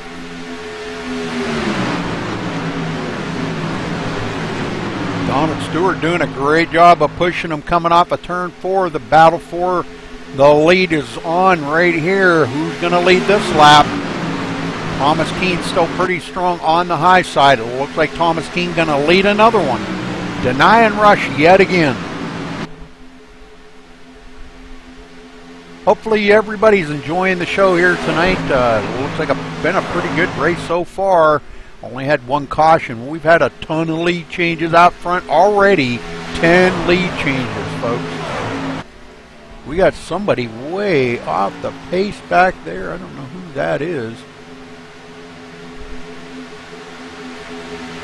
Donald Stewart doing a great job of pushing him coming off of turn 4. The battle for the lead is on right here. Who's going to lead this lap? Thomas Keene still pretty strong on the high side. It looks like Thomas Keene going to lead another one. Denying Rush yet again. Hopefully everybody's enjoying the show here tonight. It looks like it's been a pretty good race so far. Only had 1 caution. We've had a ton of lead changes out front already. 10 lead changes, folks. We got somebody way off the pace back there. I don't know who that is.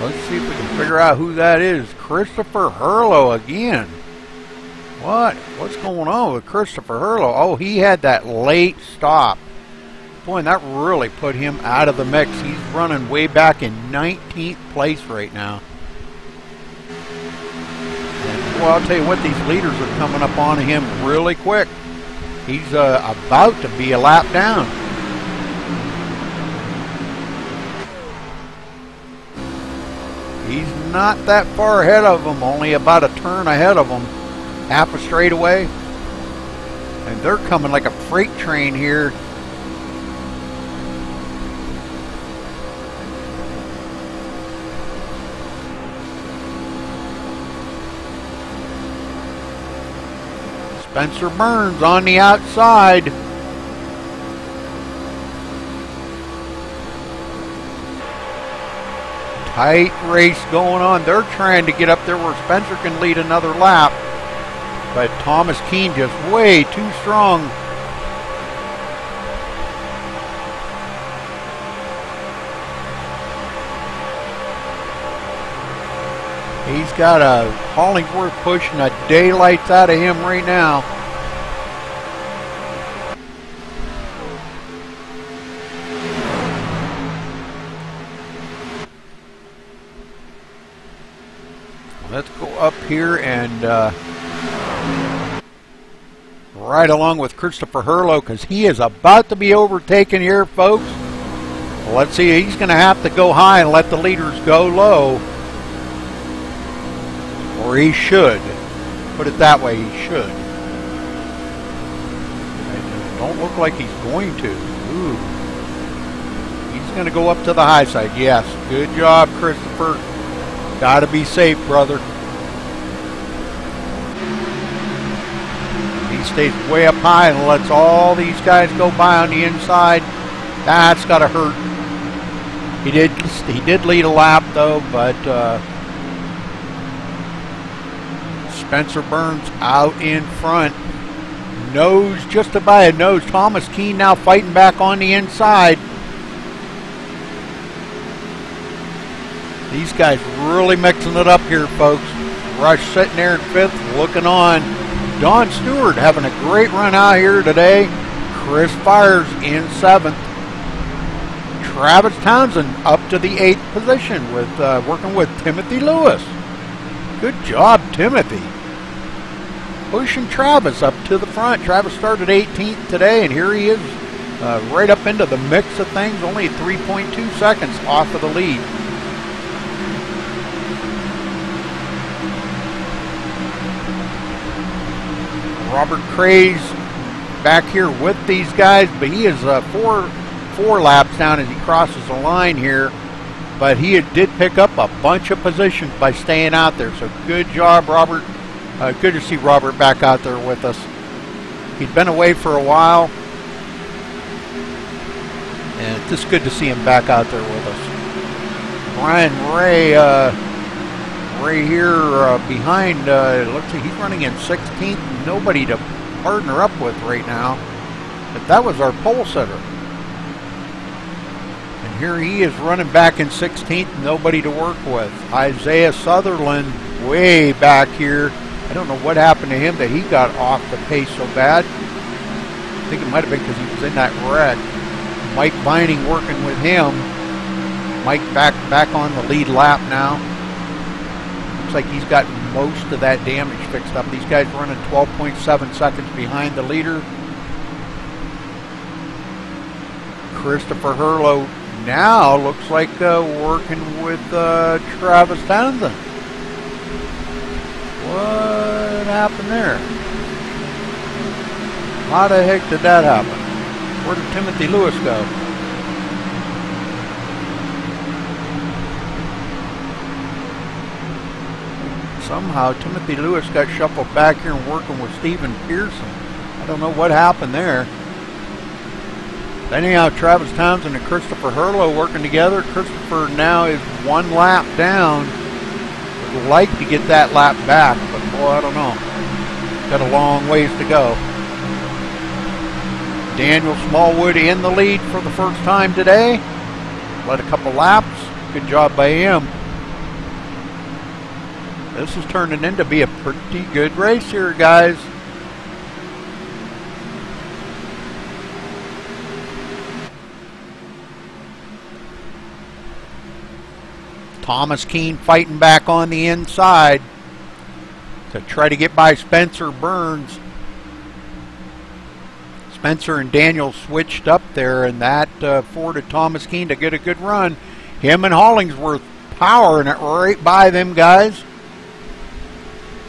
Let's see if we can figure out who that is. Christopher Hurlow again. What's going on with Christopher Hurlow? Oh, he had that late stop. Boy, and that really put him out of the mix. He's running way back in 19th place right now. And, well, I'll tell you what, these leaders are coming up on him really quick. He's about to be a lap down. He's not that far ahead of him, only about a turn ahead of him. Half a straightaway. And they're coming like a freight train here. Spencer Burns on the outside. Tight race going on. They're trying to get up there where Spencer can lead another lap. But Thomas Keene just way too strong. He's got a Hollingsworth pushing a daylights out of him right now. Let's go up here and right along with Christopher Hurlow because he is about to be overtaken here, folks. Well, let's see, he's going to have to go high and let the leaders go low. Or he should. Put it that way, he should. It don't look like he's going to. Ooh. He's going to go up to the high side. Yes, good job, Christopher. Got to be safe, brother. He stays way up high and lets all these guys go by on the inside. That's got to hurt. He did lead a lap, though, but Spencer Burns out in front. Nose, just about a nose. Thomas Keene now fighting back on the inside. These guys really mixing it up here, folks. Rush sitting there in 5th, looking on. Don Stewart having a great run out here today. Chris Fires in 7th. Travis Townsend up to the 8th position with working with Timothy Lewis. Good job, Timothy. Pushing Travis up to the front. Travis started 18th today, and here he is right up into the mix of things. Only 3.2 seconds off of the lead. Robert Craze back here with these guys, but he is four laps down as he crosses the line here. But he did pick up a bunch of positions by staying out there. So good job, Robert. Good to see Robert back out there with us. He'd been away for a while, and it's just good to see him back out there with us. Brian Ray here behind. Looks like he's running in 16th. Nobody to partner up with right now. But that was our pole setter. And here he is running back in 16th. Nobody to work with. Isaiah Sutherland way back here. I don't know what happened to him that he got off the pace so bad. I think it might have been because he was in that wreck. Mike Vining working with him. Mike back on the lead lap now. Looks like he's got most of that damage fixed up. These guys running 12.7 seconds behind the leader. Christopher Hurlow now looks like working with Travis Townsend. What happened there? How the heck did that happen? Where did Timothy Lewis go? Somehow Timothy Lewis got shuffled back here and working with Stephen Pearson. I don't know what happened there. Anyhow, Travis Townsend and Christopher Hurlow working together. Christopher now is one lap down. Would like to get that lap back, but boy, I don't know. Got a long ways to go. Daniel Smallwood in the lead for the first time today. Led a couple laps. Good job by him. This is turning in to be a pretty good race here, guys. Thomas Keene fighting back on the inside to try to get by Spencer Burns. Spencer and Daniel switched up there, and that afforded Thomas Keene to get a good run. Him and Hollingsworth powering it right by them guys.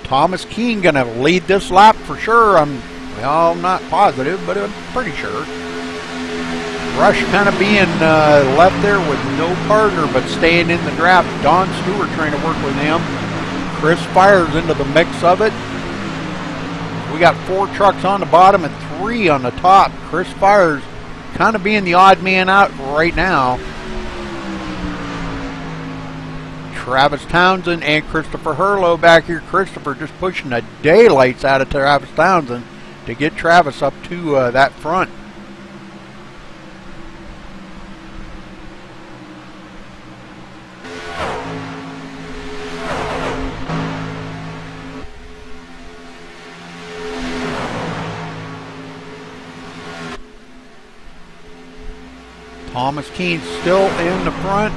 Thomas Keene going to lead this lap for sure. I'm not positive, but I'm pretty sure. Rush kind of being left there with no partner, but staying in the draft. Don Stewart trying to work with him. Chris Fires into the mix of it. We got 4 trucks on the bottom and 3 on the top. Chris Fires kind of being the odd man out right now. Travis Townsend and Christopher Hurlow back here. Christopher just pushing the daylights out of Travis Townsend to get Travis up to that front. Thomas Keene still in the front.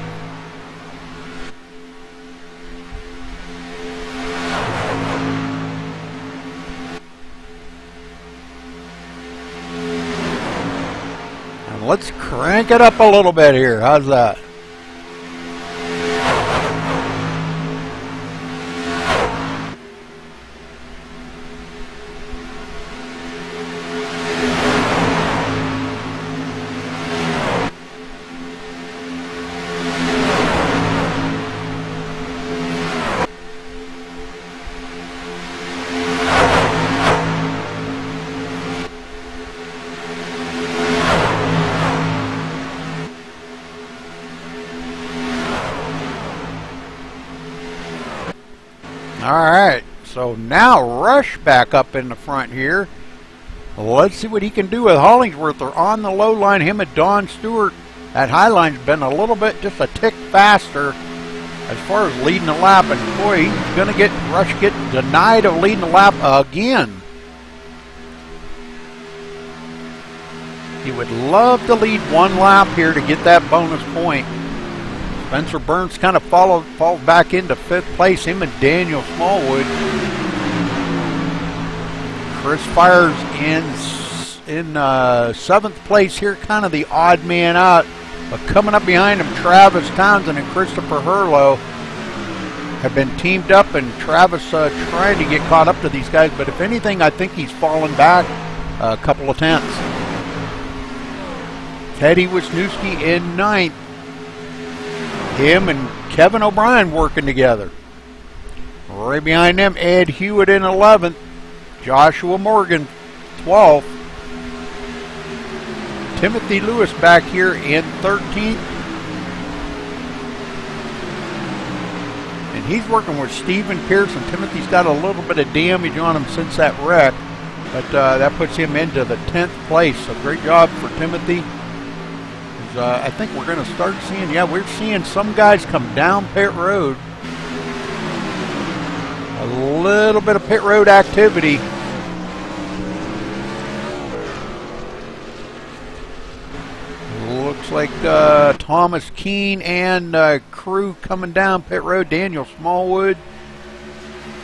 And let's crank it up a little bit here. How's that? Alright, so now Rush back up in the front here. Let's see what he can do with Hollingsworth. They're on the low line. Him and Don Stewart. That high line's been a little bit, just a tick faster as far as leading the lap. And boy, he's going to get Rush denied of leading the lap again. He would love to lead one lap here to get that bonus point. Spencer Burns kind of falls back into 5th place. Him and Daniel Smallwood. Chris Fires in 7th place here, kind of the odd man out. But coming up behind him, Travis Townsend and Christopher Hurlow have been teamed up, and Travis trying to get caught up to these guys. But if anything, I think he's fallen back a couple of tenths. Teddy Wisniewski in 9th. Him and Kevin O'Brien working together. Right behind them, Ed Hewitt in 11th. Joshua Morgan, 12th. Timothy Lewis back here in 13th. And he's working with Stephen Pearson. Timothy's got a little bit of damage on him since that wreck, but that puts him into the 10th place. So great job for Timothy. I think we're going to start seeing, we're seeing some guys come down pit road. A little bit of pit road activity. Looks like Thomas Keene and crew coming down pit road. Daniel Smallwood,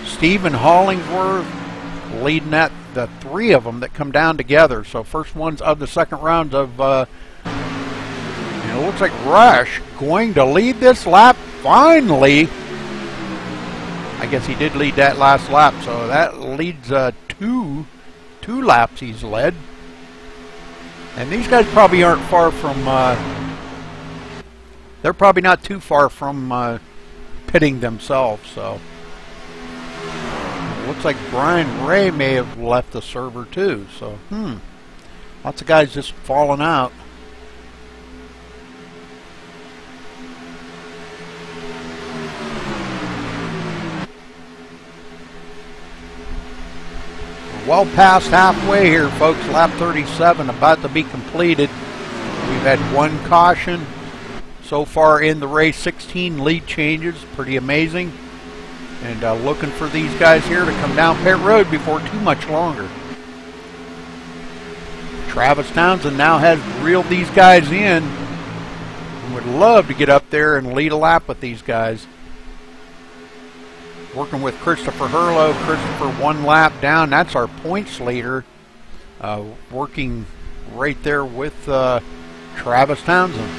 Stephen Hollingsworth leading that, the three of them that come down together. So first ones of the second round of it looks like Rush going to lead this lap finally. I guess he did lead that last lap, so that leads two laps he's led. And these guys probably aren't far from, they're probably not too far from pitting themselves, so. It looks like Brian Ray may have left the server too, so lots of guys just falling out. Well past halfway here, folks. Lap 37 about to be completed. We've had one caution so far in the race, 16 lead changes, pretty amazing. And looking for these guys here to come down pit road before too much longer. Travis Townsend now has reeled these guys in and would love to get up there and lead a lap with these guys. Working with Christopher Hurlow. Christopher one lap down. That's our points leader. Working right there with Travis Townsend.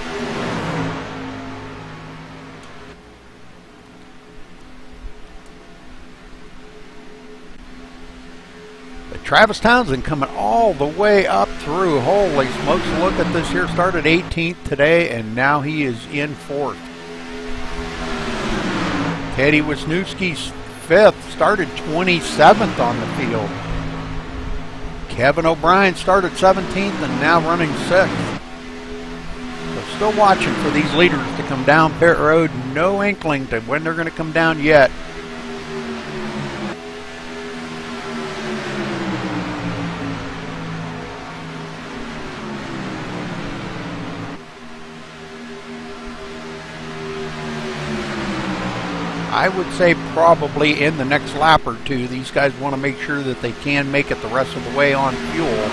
But Travis Townsend coming all the way up through. Holy smokes, look at this here. Started 18th today, and now he is in 4th. Teddy Wisniewski's 5th, started 27th on the field. Kevin O'Brien started 17th and now running 6th. So still watching for these leaders to come down pit road. No inkling to when they're going to come down yet. I would say probably in the next lap or two, these guys want to make sure that they can make it the rest of the way on fuel.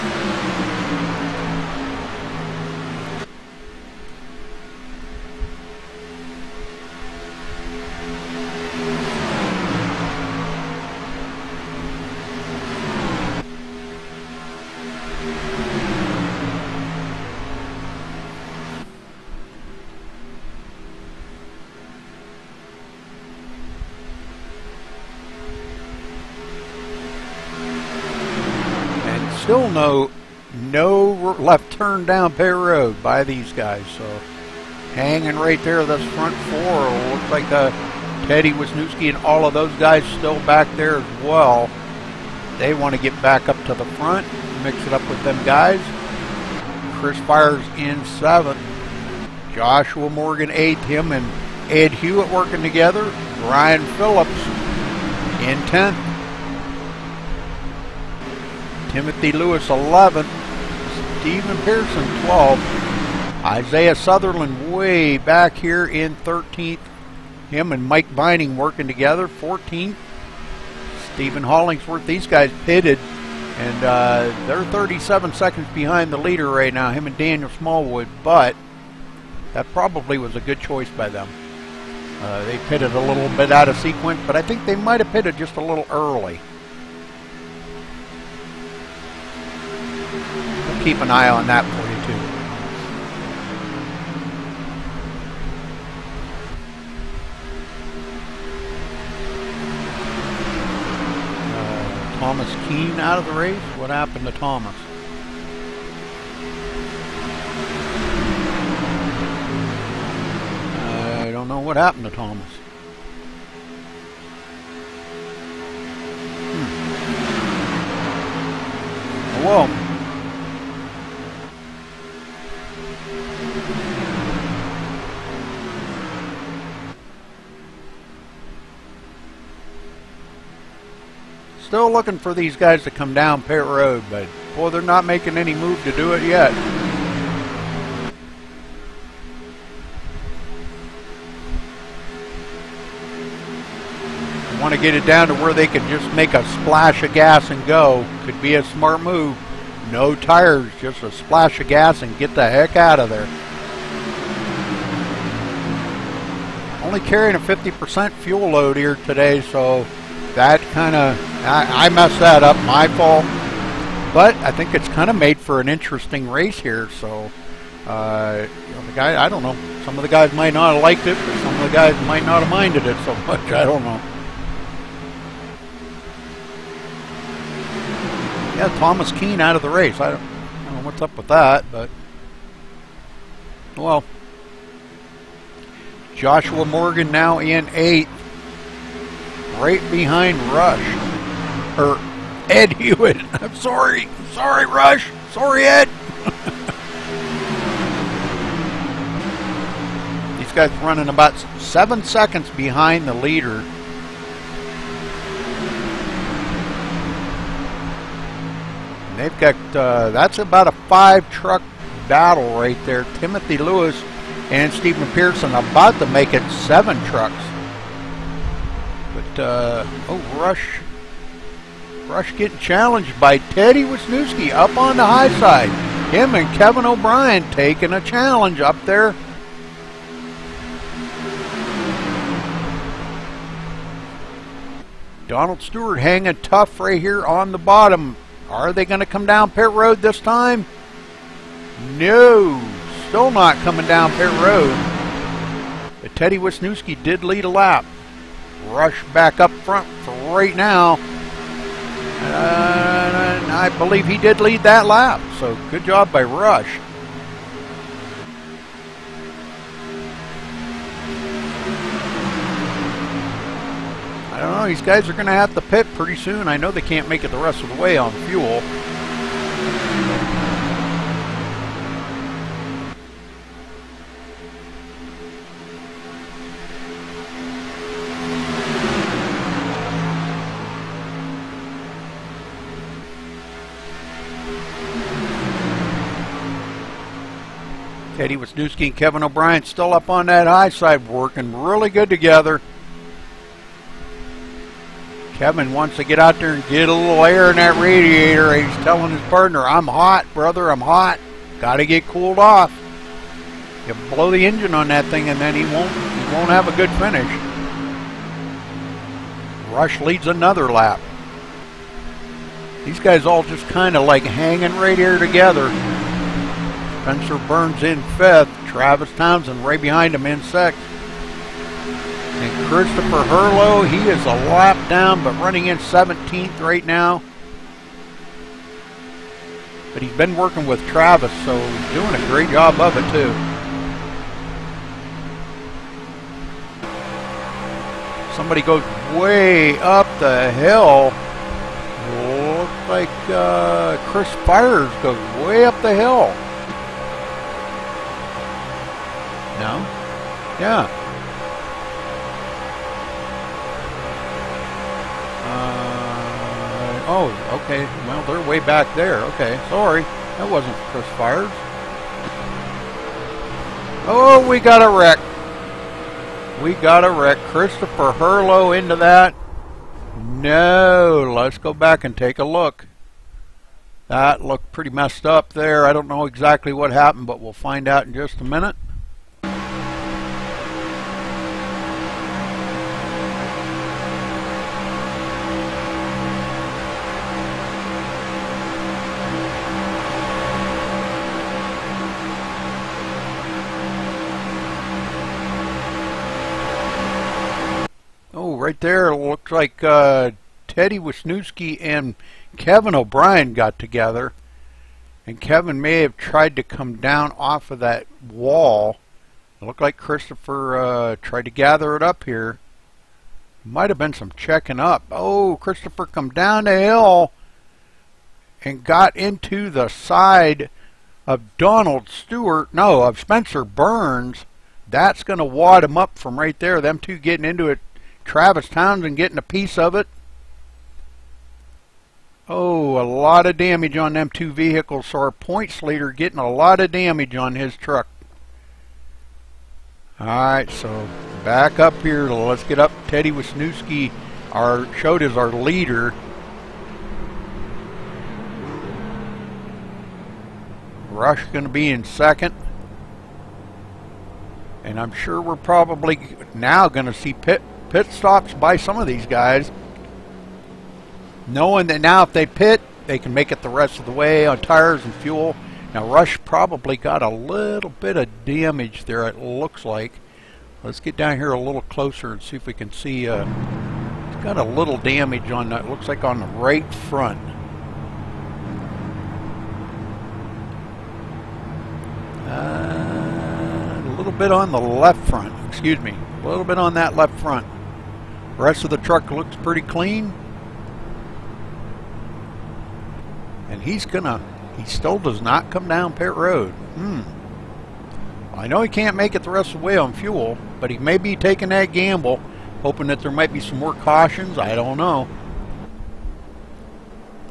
Still no left turn down pit road by these guys, so hanging right there, this front four. Looks like Teddy Wisniewski and all of those guys still back there as well. They want to get back up to the front, mix it up with them guys. Chris Byers in 7th. Joshua Morgan 8th. Him and Ed Hewitt working together. Brian Phillips in 10th. Timothy Lewis 11th, Stephen Pearson 12th, Isaiah Sutherland way back here in 13th, him and Mike Bining working together 14th, Stephen Hollingsworth, these guys pitted and they're 37 seconds behind the leader right now, him and Daniel Smallwood, but that probably was a good choice by them. They pitted a little bit out of sequence, but I think they might have pitted just a little early. Keep an eye on that for you too. Thomas Keene out of the race. What happened to Thomas? don't know what happened to Thomas. Oh, well. Still looking for these guys to come down pit road, but boy, they're not making any move to do it yet. I want to get it down to where they can just make a splash of gas and go. Could be a smart move. No tires, just a splash of gas and get the heck out of there. Only carrying a 50% fuel load here today, so that kind of, I messed that up, my fault. But I think it's kind of made for an interesting race here. So, you know, the guy, I don't know. Some of the guys might not have liked it, but some of the guys might not have minded it so much. I don't know. Yeah, Thomas Keane out of the race. I don't know what's up with that, but well. Joshua Morgan now in 8th. Right behind Rush. Or Ed Hewitt. I'm sorry. Sorry, Rush. Sorry, Ed. These guys running about 7 seconds behind the leader. And they've got, that's about a 5-truck battle right there. Timothy Lewis and Stephen Pearson about to make it 7 trucks. But, oh, Rush getting challenged by Teddy Wisniewski up on the high side. Him and Kevin O'Brien taking a challenge up there. Donald Stewart hanging tough right here on the bottom. Are they going to come down pit road this time? No. Still not coming down pit road. But Teddy Wisniewski did lead a lap. Rush back up front for right now. I believe he did lead that lap. So good job by Rush. I don't know. These guys are going to have to pit pretty soon. I know they can't make it the rest of the way on fuel. Teddy Wisniewski and Kevin O'Brien still up on that high side, working really good together. Kevin wants to get out there and get a little air in that radiator. He's telling his partner, I'm hot, brother, I'm hot. Got to get cooled off. You blow the engine on that thing and then he won't have a good finish. Rush leads another lap. These guys all just kind of like hanging right here together. Spencer Burns in 5th. Travis Townsend right behind him in 6th. And Christopher Hurlow, he is a lap down, but running in 17th right now. But he's been working with Travis, so he's doing a great job of it, too. Somebody goes way up the hill. Looks like Chris Fires goes way up the hill. No? Yeah. Oh, okay. Well, they're way back there. Okay, sorry. That wasn't Chris Fires. Oh, we got a wreck. We got a wreck. Christopher Hurlow into that. No, let's go back and take a look. That looked pretty messed up there. I don't know exactly what happened, but we'll find out in just a minute. Right there, it looks like Teddy Wisniewski and Kevin O'Brien got together, and Kevin may have tried to come down off of that wall. Looked like Christopher tried to gather it up here. Might have been some checking up. Oh, Christopher come down the hill and got into the side of Donald Stewart. No, of Spencer Burns. That's going to wad him up from right there. Them two getting into it. Travis Townsend getting a piece of it. Oh, a lot of damage on them two vehicles. So our points leader getting a lot of damage on his truck. Alright, so back up here. Let's get up. Teddy Wisniewski showed as our leader. Rush going to be in second. And I'm sure we're probably now going to see pit stops by some of these guys. Knowing that now if they pit, they can make it the rest of the way on tires and fuel. Now Rush probably got a little bit of damage there, it looks like. Let's get down here a little closer and see if we can see. It's got a little damage on that, looks like on the right front. A little bit on the left front, excuse me. A little bit on that left front. The rest of the truck looks pretty clean. And he still does not come down pit road. I know he can't make it the rest of the way on fuel, but he may be taking that gamble, hoping that there might be some more cautions. I don't know.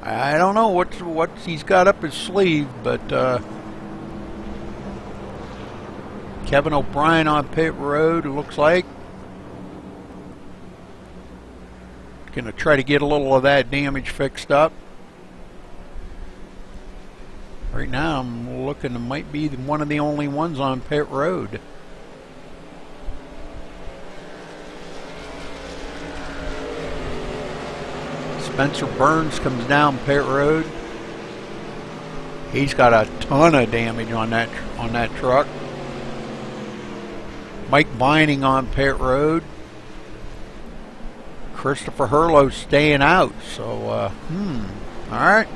I don't know what he's got up his sleeve, but Kevin O'Brien on pit road, it looks like. Gonna try to get a little of that damage fixed up. Right now, I'm looking, it might be one of the only ones on pit road. Spencer Burns comes down pit road. He's got a ton of damage on that truck. Mike Vining on pit road. Christopher Hurlow's staying out. So, all right.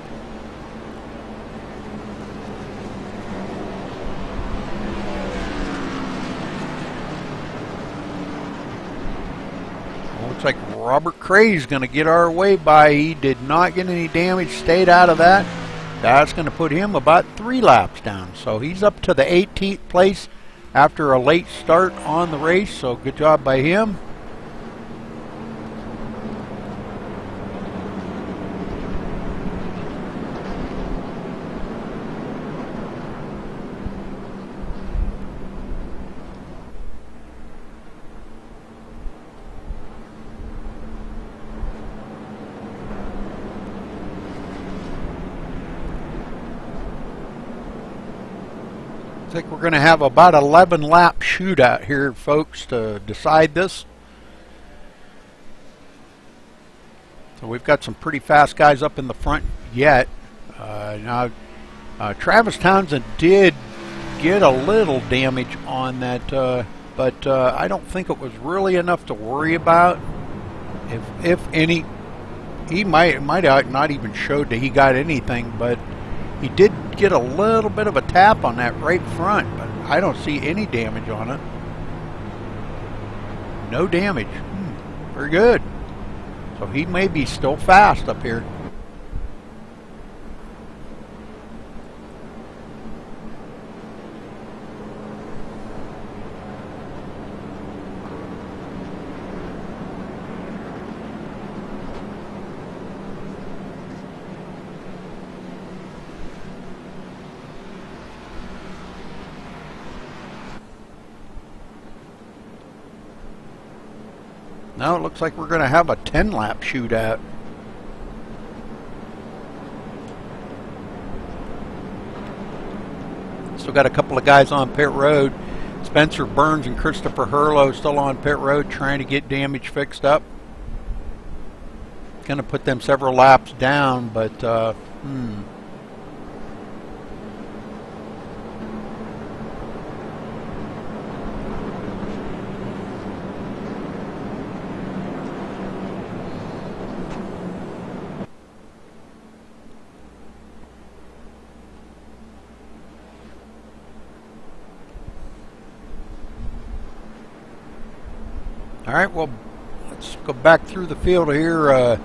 Looks like Robert Cray's going to get our way by. He did not get any damage, stayed out of that. That's going to put him about 3 laps down. So he's up to the 18th place after a late start on the race. So good job by him. I think we're going to have about 11 lap shootout here, folks, to decide this. So we've got some pretty fast guys up in the front yet. Now, Travis Townsend did get a little damage on that, but I don't think it was really enough to worry about. If any, he might not even showed that he got anything, but he did get a little bit of a tap on that right front, but I don't see any damage on it. No damage. Very good. So he may be still fast up here. Now it looks like we're going to have a 10-lap shootout. Still got a couple of guys on pit road. Spencer Burns and Christopher Hurlow still on pit road trying to get damage fixed up. Going to put them several laps down, but All right, well, let's go back through the field here.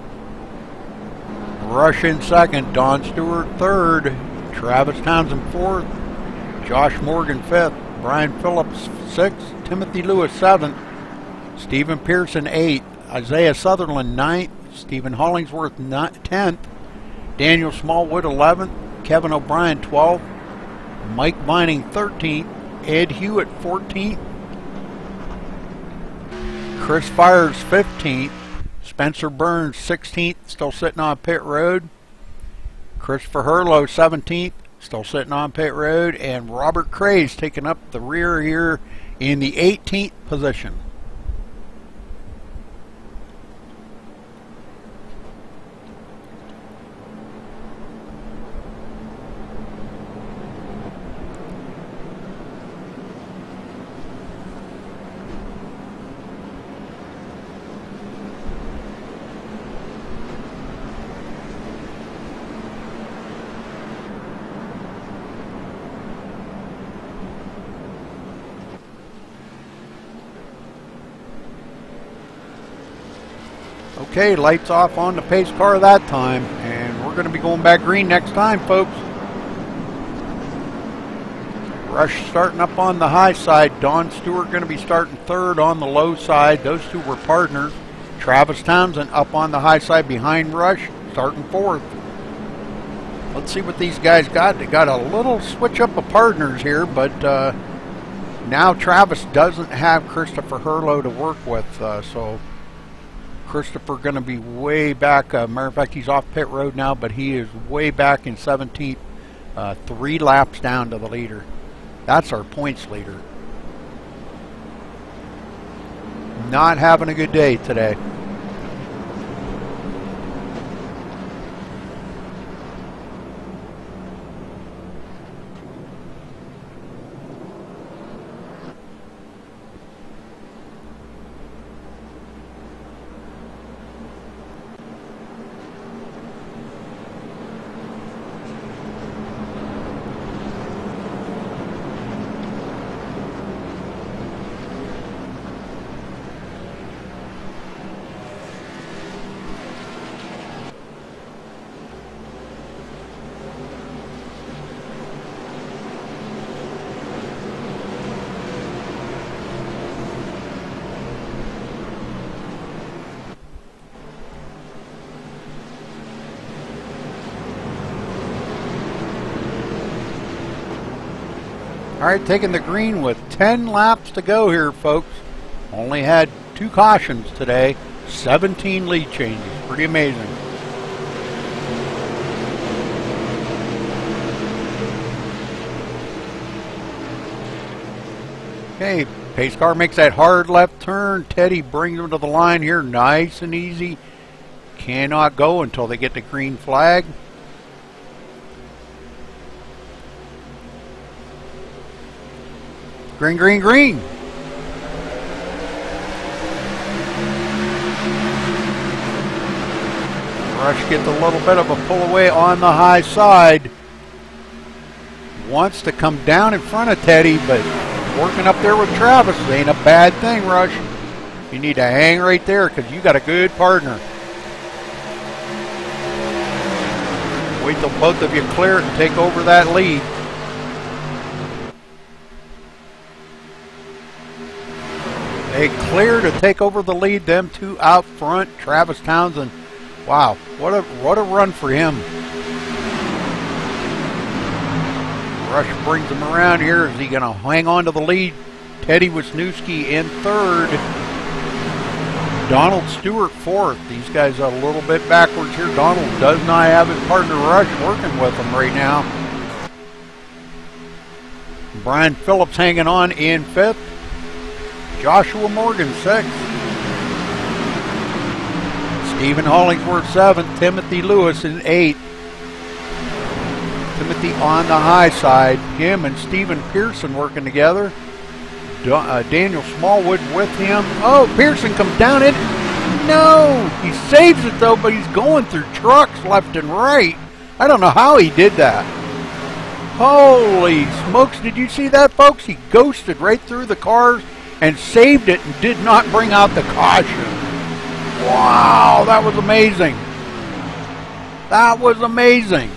Rush in second, Don Stewart third, Travis Townsend fourth, Josh Morgan fifth, Brian Phillips sixth, Timothy Lewis seventh, Stephen Pearson eighth, Isaiah Sutherland ninth, Stephen Hollingsworth 10th, Daniel Smallwood 11th, Kevin O'Brien 12th, Mike Vining 13th, Ed Hewitt 14th, Chris Fires 15th, Spencer Burns 16th, still sitting on pit road, Christopher Herlow 17th, still sitting on pit road, and Robert Craze taking up the rear here in the 18th position. Okay, lights off on the pace car that time, and we're going to be going back green next time, folks. Rush starting up on the high side. Don Stewart going to be starting third on the low side. Those two were partners. Travis Townsend up on the high side behind Rush, starting fourth. Let's see what these guys got. They got a little switch up of partners here, but now Travis doesn't have Christopher Herlow to work with, so Christopher going to be way back. Matter of fact, he's off pit road now, but he is way back in 17th, 3 laps down to the leader. That's our points leader. Not having a good day today. All right, taking the green with 10 laps to go here, folks. Only had 2 cautions today, 17 lead changes. Pretty amazing. Okay, pace car makes that hard left turn. Teddy brings him to the line here, nice and easy. Cannot go until they get the green flag. Green, green, green. Rush gets a little bit of a pull away on the high side. Wants to come down in front of Teddy, but working up there with Travis ain't a bad thing, Rush. You need to hang right there because you got a good partner. Wait till both of you clear it and take over that lead. They clear to take over the lead, them two out front. Travis Townsend, wow, what a run for him. Rush brings him around here. Is he going to hang on to the lead? Teddy Wisniewski in third. Donald Stewart fourth. These guys are a little bit backwards here. Donald does not have his partner Rush working with him right now. Brian Phillips hanging on in fifth. Joshua Morgan sixth. Stephen Hollingsworth seventh. Timothy Lewis in eighth. Timothy on the high side. Him and Stephen Pearson working together. Daniel Smallwood with him. Oh, Pearson comes down it. No! He saves it though, but he's going through trucks left and right. I don't know how he did that. Holy smokes, did you see that, folks? He ghosted right through the cars. and saved it and did not bring out the caution. Wow, that was amazing. That was amazing.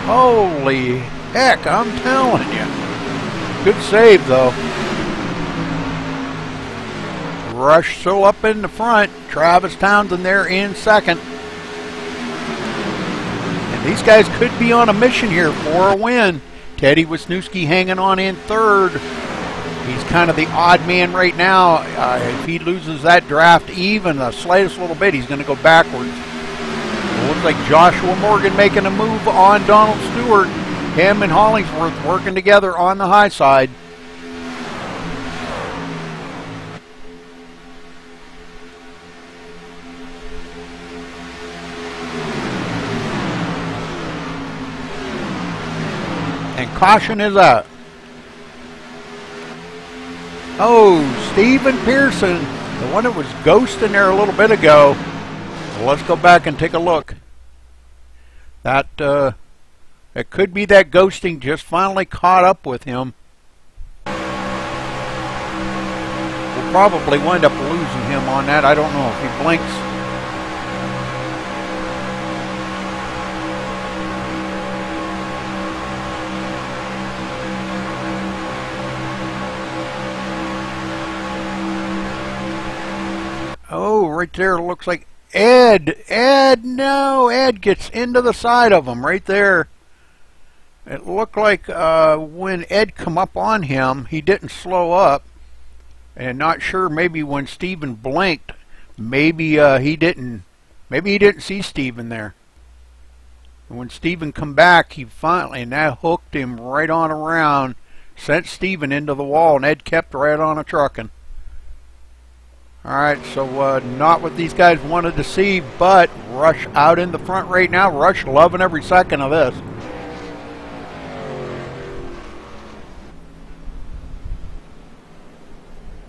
Holy heck, I'm telling you. Good save, though. Rush still up in the front. Travis Townsend there in second. And these guys could be on a mission here for a win. Teddy Wisniewski hanging on in third. He's kind of the odd man right now. If he loses that draft even the slightest little bit, he's going to go backwards. It looks like Joshua Morgan making a move on Donald Stewart. Him and Hollingsworth working together on the high side. And caution is out. Oh, Stephen Pearson, the one that was ghosting there a little bit ago. Well, let's go back and take a look. That it could be that ghosting just finally caught up with him. We'll probably wind up losing him on that. I don't know if he blinks. Oh, right there, looks like Ed, no, Ed gets into the side of him right there. It looked like when Ed come up on him, he didn't slow up. And not sure, maybe when Steven blinked, maybe he didn't see Steven there. And when Steven come back, he finally, and that hooked him right on around, sent Steven into the wall, and Ed kept right on a trucking. Alright, so not what these guys wanted to see, but Rush out in the front right now. Rush loving every second of this.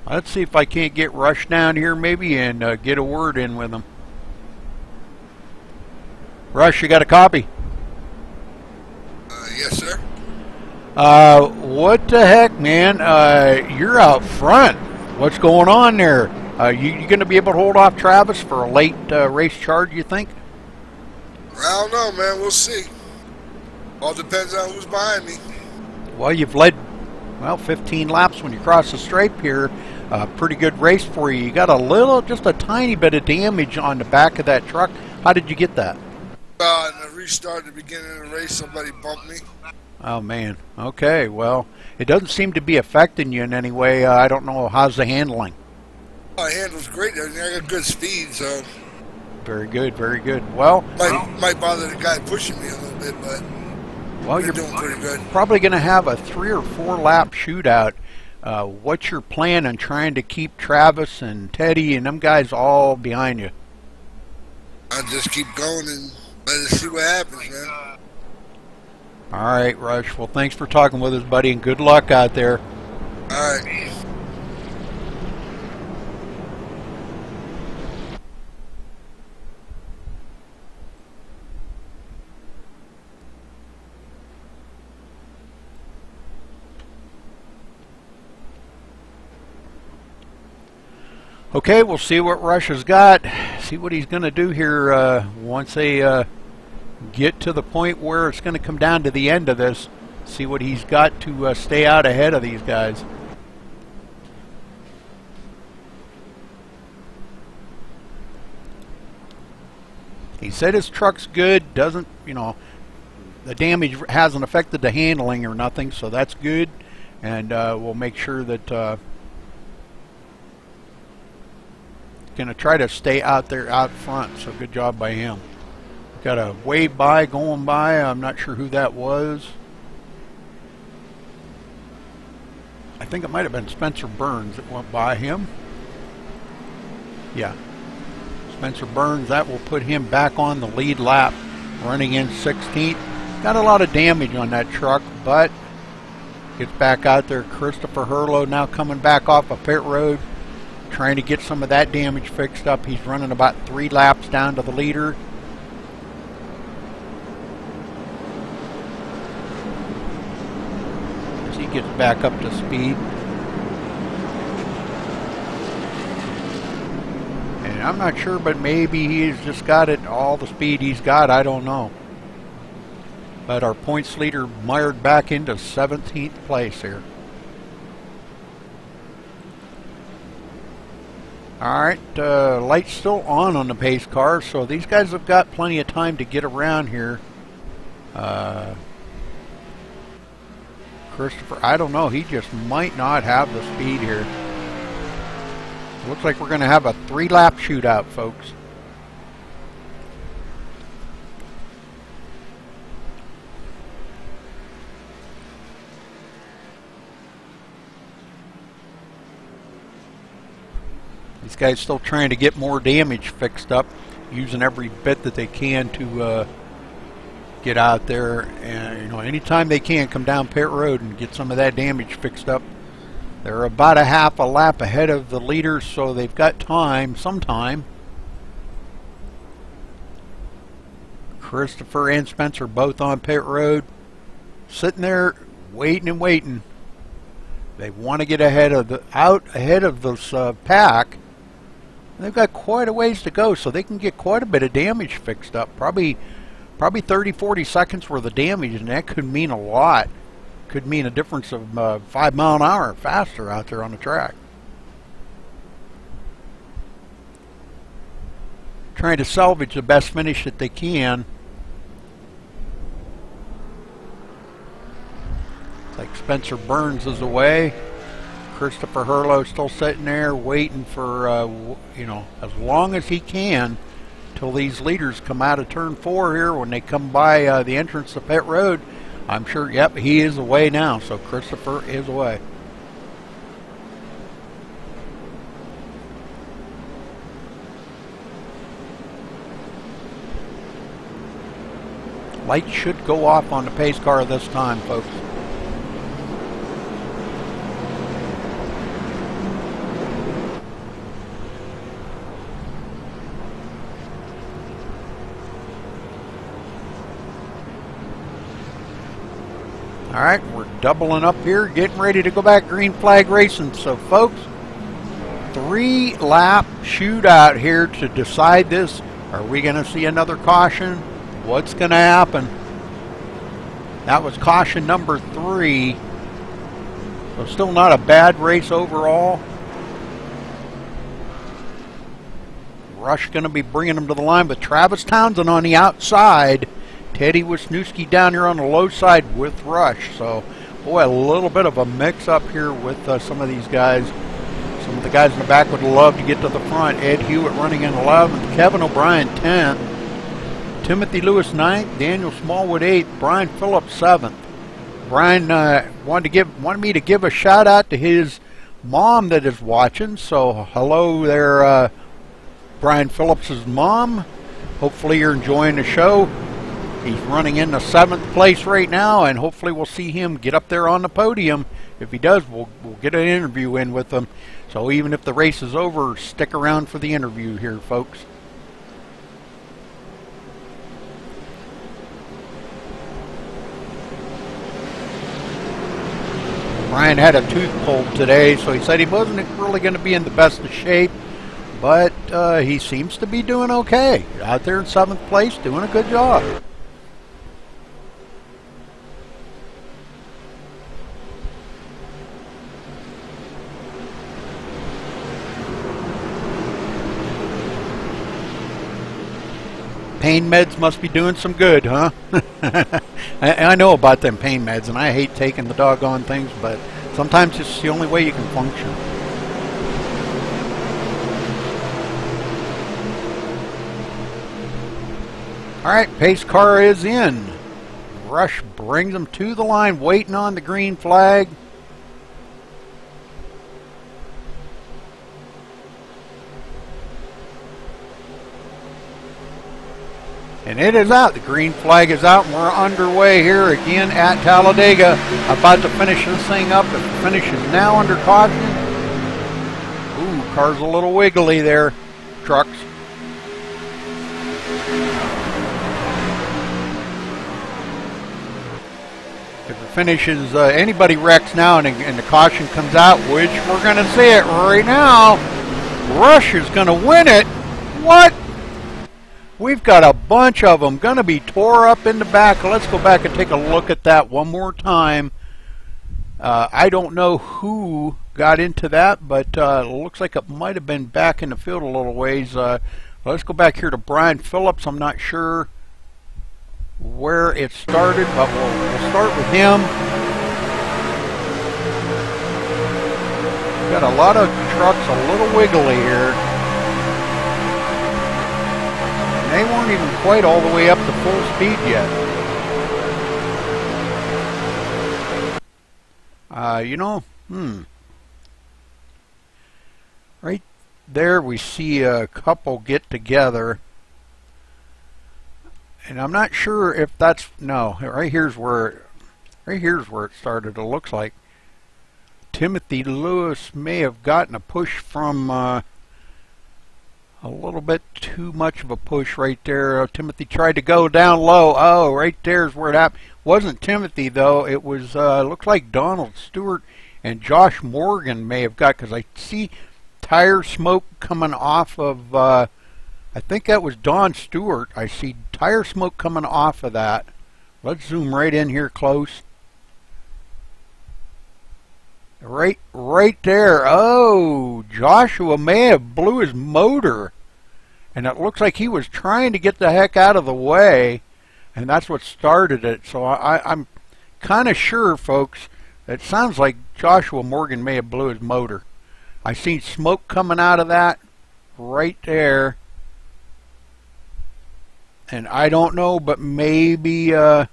Let's see if I can't get Rush down here maybe and get a word in with him. Rush, you got a copy? Yes, sir. What the heck, man? You're out front. What's going on there? You going to be able to hold off Travis for a late race charge, you think? I don't know, man. We'll see. All depends on who's behind me. Well, you've led, well, 15 laps when you cross the stripe here. Pretty good race for you. You got a little, just a tiny bit of damage on the back of that truck. How did you get that? In the restart at the beginning of the race, somebody bumped me. Oh, man. Okay, well, it doesn't seem to be affecting you in any way. I don't know. How's the handling? My handle's great. I got good speed, so. Very good, very good. Well, might bother the guy pushing me a little bit, but well, you're doing pretty good. Probably going to have a 3 or 4 lap shootout. What's your plan on trying to keep Travis and Teddy and them guys all behind you? I'll just keep going and let us see what happens, man. All right, Rush. Well, thanks for talking with us, buddy, and good luck out there. All right. Okay, we'll see what Rush has got. See what he's going to do here once they get to the point where it's going to come down to the end of this. See what he's got to stay out ahead of these guys. He said his truck's good. Doesn't, you know, the damage hasn't affected the handling or nothing, so that's good. And we'll make sure that going to try to stay out there out front, so good job by him. Got a wave by going by. I'm not sure who that was. I think it might have been Spencer Burns that went by him. Yeah, Spencer Burns. That will put him back on the lead lap, running in 16th. Got a lot of damage on that truck, but gets back out there. Christopher Hurlow now coming back off a pit road, trying to get some of that damage fixed up. He's running about 3 laps down to the leader. Is he he gets back up to speed. And I'm not sure, but maybe he's just got it, all the speed he's got, I don't know. But our points leader mired back into 17th place here. Alright, light's still on the pace car, so these guys have got plenty of time to get around here. Christopher, I don't know, he just might not have the speed here. Looks like we're going to have a 3-lap shootout, folks. These guys still trying to get more damage fixed up, using every bit that they can to get out there, and you know, anytime they can, come down pit road and get some of that damage fixed up. They're about a half a lap ahead of the leaders, so they've got time, some time. Christopher and Spencer both on pit road, sitting there waiting and waiting. They want to get ahead of this pack. They've got quite a ways to go, so they can get quite a bit of damage fixed up. Probably 30-40 seconds worth of damage, and that could mean a lot. Could mean a difference of 5 miles an hour faster out there on the track. Trying to salvage the best finish that they can. It's like Spencer Burns is away. Christopher Hurlow still sitting there waiting for, you know, as long as he can till these leaders come out of turn 4 here. When they come by the entrance to pit road, I'm sure, yep, he is away now, so Christopher is away. Light should go off on the pace car this time, folks. Alright, we're doubling up here, getting ready to go back green flag racing. So folks, 3-lap shootout here to decide this. Are we going to see another caution? What's going to happen? That was caution number 3. So still not a bad race overall. Rush going to be bringing them to the line with Travis Townsend on the outside. Teddy Wisniewski down here on the low side with Rush. So, boy, a little bit of a mix-up here with some of these guys. Some of the guys in the back would love to get to the front. Ed Hewitt running in 11th. Kevin O'Brien 10th. Timothy Lewis 9th. Daniel Smallwood 8th. Brian Phillips 7th. Brian wanted me to give a shout-out to his mom that is watching. So, hello there, Brian Phillips' mom. Hopefully you're enjoying the show. He's running in the 7th place right now, and hopefully we'll see him get up there on the podium. If he does, we'll get an interview in with him. So even if the race is over, stick around for the interview here, folks. Brian had a tooth pulled today, so he said he wasn't really going to be in the best of shape, but he seems to be doing okay. Out there in 7th place, doing a good job. Pain meds must be doing some good, huh? I know about them pain meds, and I hate taking the doggone things, but sometimes it's the only way you can function. Alright, pace car is in. Rush brings them to the line, waiting on the green flag. And it is out. The green flag is out, and we're underway here again at Talladega. About to finish this thing up. The finish is now under caution. Ooh, car's a little wiggly there. Trucks. If the finishes, anybody wrecks now and the caution comes out, which we're going to see it right now. Rush is going to win it. What? We've got a bunch of them going to be tore up in the back. Let's go back and take a look at that one more time. I don't know who got into that, but it looks like it might have been back in the field a little ways. Let's go back here to Brian Phillips. I'm not sure where it started, but we'll start with him. Got a lot of trucks a little wiggly here. And they weren't even quite all the way up to full speed yet. Right there we see a couple get together. And I'm not sure if that's, no, right here's where it started, it looks like. Timothy Lewis may have gotten a push from a little bit too much of a push right there. Timothy tried to go down low. Oh, right there's where it happened. Wasn't Timothy though. It was looks like Donald Stewart and Josh Morgan may have got, because I see tire smoke coming off of I think that was Don Stewart. I see tire smoke coming off of that. Let's zoom right in here close. Right there. Oh, Joshua may have blew his motor. And it looks like he was trying to get the heck out of the way. And that's what started it. So I'm kind of sure, folks, it sounds like Joshua Morgan may have blew his motor. I seen smoke coming out of that right there. And I don't know, but maybe, tell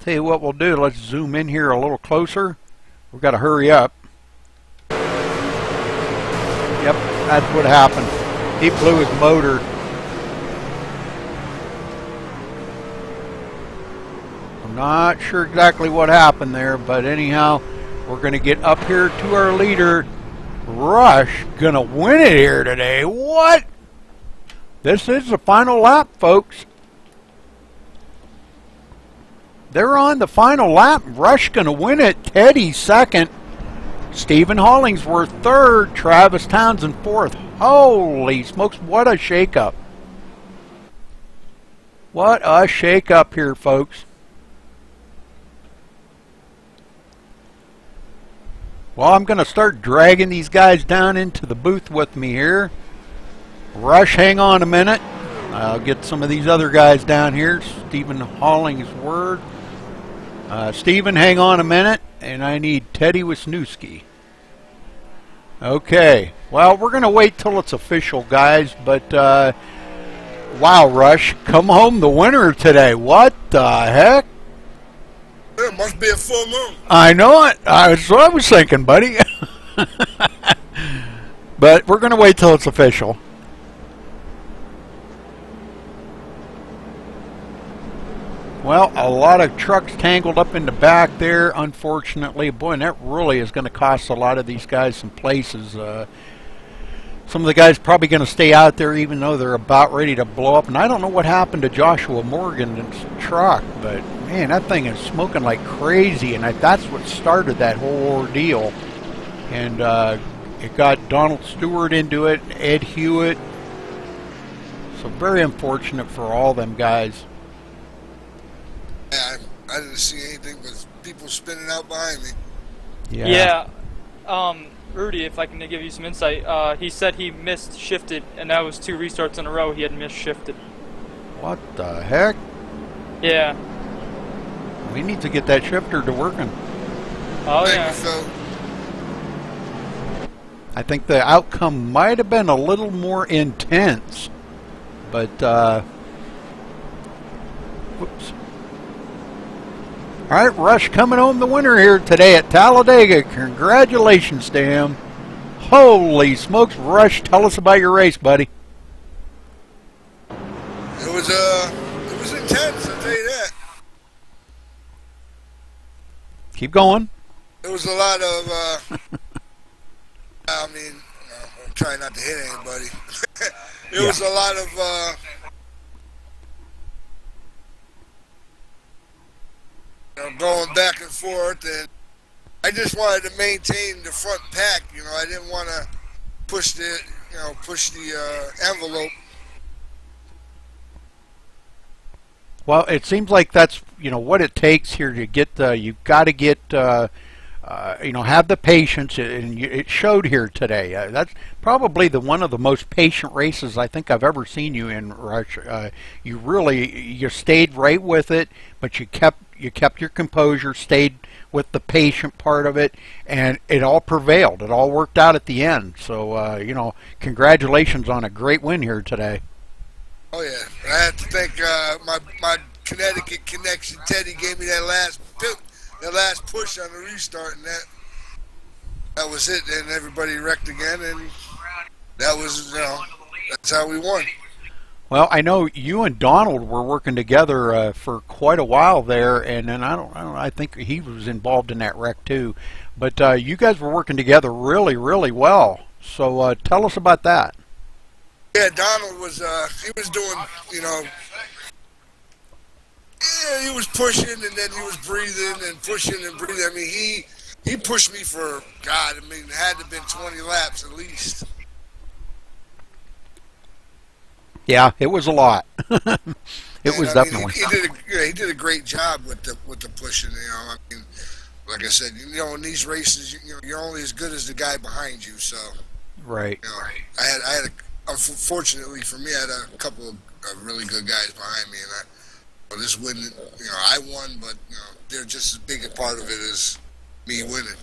you what we'll do, let's zoom in here a little closer. We've got to hurry up. Yep, that's what happened. He blew his motor. I'm not sure exactly what happened there, but anyhow, we're going to get up here to our leader. Rush going to win it here today. What? This is the final lap, folks. They're on the final lap. Rush going to win it. Teddy second. Stephen Hollingsworth third. Travis Townsend fourth. Holy smokes, what a shakeup. What a shakeup here, folks. Well, I'm going to start dragging these guys down into the booth with me here. Rush, hang on a minute. I'll get some of these other guys down here. Stephen Hollingsworth. Stephen, hang on a minute. And I need Teddy Wisniewski. Okay. Well, we're going to wait till it's official, guys. But, wow, Rush. Come home the winner today. What the heck? It must be a full moon. I know it. That's what I was thinking, buddy. But we're going to wait till it's official. Well, a lot of trucks tangled up in the back there, unfortunately. Boy, and that really is going to cost a lot of these guys some places. Some of the guys probably going to stay out there even though they're about ready to blow up. And I don't know what happened to Joshua Morgan's truck, but man, that thing is smoking like crazy. And that's what started that whole ordeal. And it got Donald Stewart into it, Ed Hewitt. So very unfortunate for all them guys. Yeah, I didn't see anything but people spinning out behind me. Yeah. Rudy, if I can give you some insight, he said he missed shifted, and that was 2 restarts in a row he had missed shifted. What the heck? Yeah. We need to get that shifter to working. Oh, Thank yeah. you, Phil. I think the outcome might have been a little more intense, but whoops. All right, Rush coming home the winner here today at Talladega. Congratulations to him. Holy smokes, Rush, tell us about your race, buddy. It was intense, I'll tell you that. Keep going. It was a lot of, I mean, I'm trying not to hit anybody. It was a lot of, going back and forth, and I just wanted to maintain the front pack. I didn't want to push the envelope. Well, it seems like that's what it takes here to get. You've got to get. Have the patience, and it showed here today. That's probably one of the most patient races I think I've ever seen you in, Rush. You stayed right with it, but you kept your composure, stayed with the patient part of it, and it all prevailed. It all worked out at the end. So congratulations on a great win here today. Oh yeah, I have to thank my Connecticut connection. Teddy gave me that last push on the restart, and that was it. And everybody wrecked again, and that was that's how we won. Well, I know you and Donald were working together for quite a while there, and then I think he was involved in that wreck too. But you guys were working together really, really well. So tell us about that. Yeah, Donald was he was doing he was pushing, and then he was breathing and pushing and breathing. I mean, he pushed me for it had to have been 20 laps at least. Yeah, it was a lot. It was definitely. He did a great job with the pushing. Like I said, in these races, you're only as good as the guy behind you. So, right. I had unfortunately for me, I had a couple of really good guys behind me, and this win, I won, but they're just as big a part of it as me winning.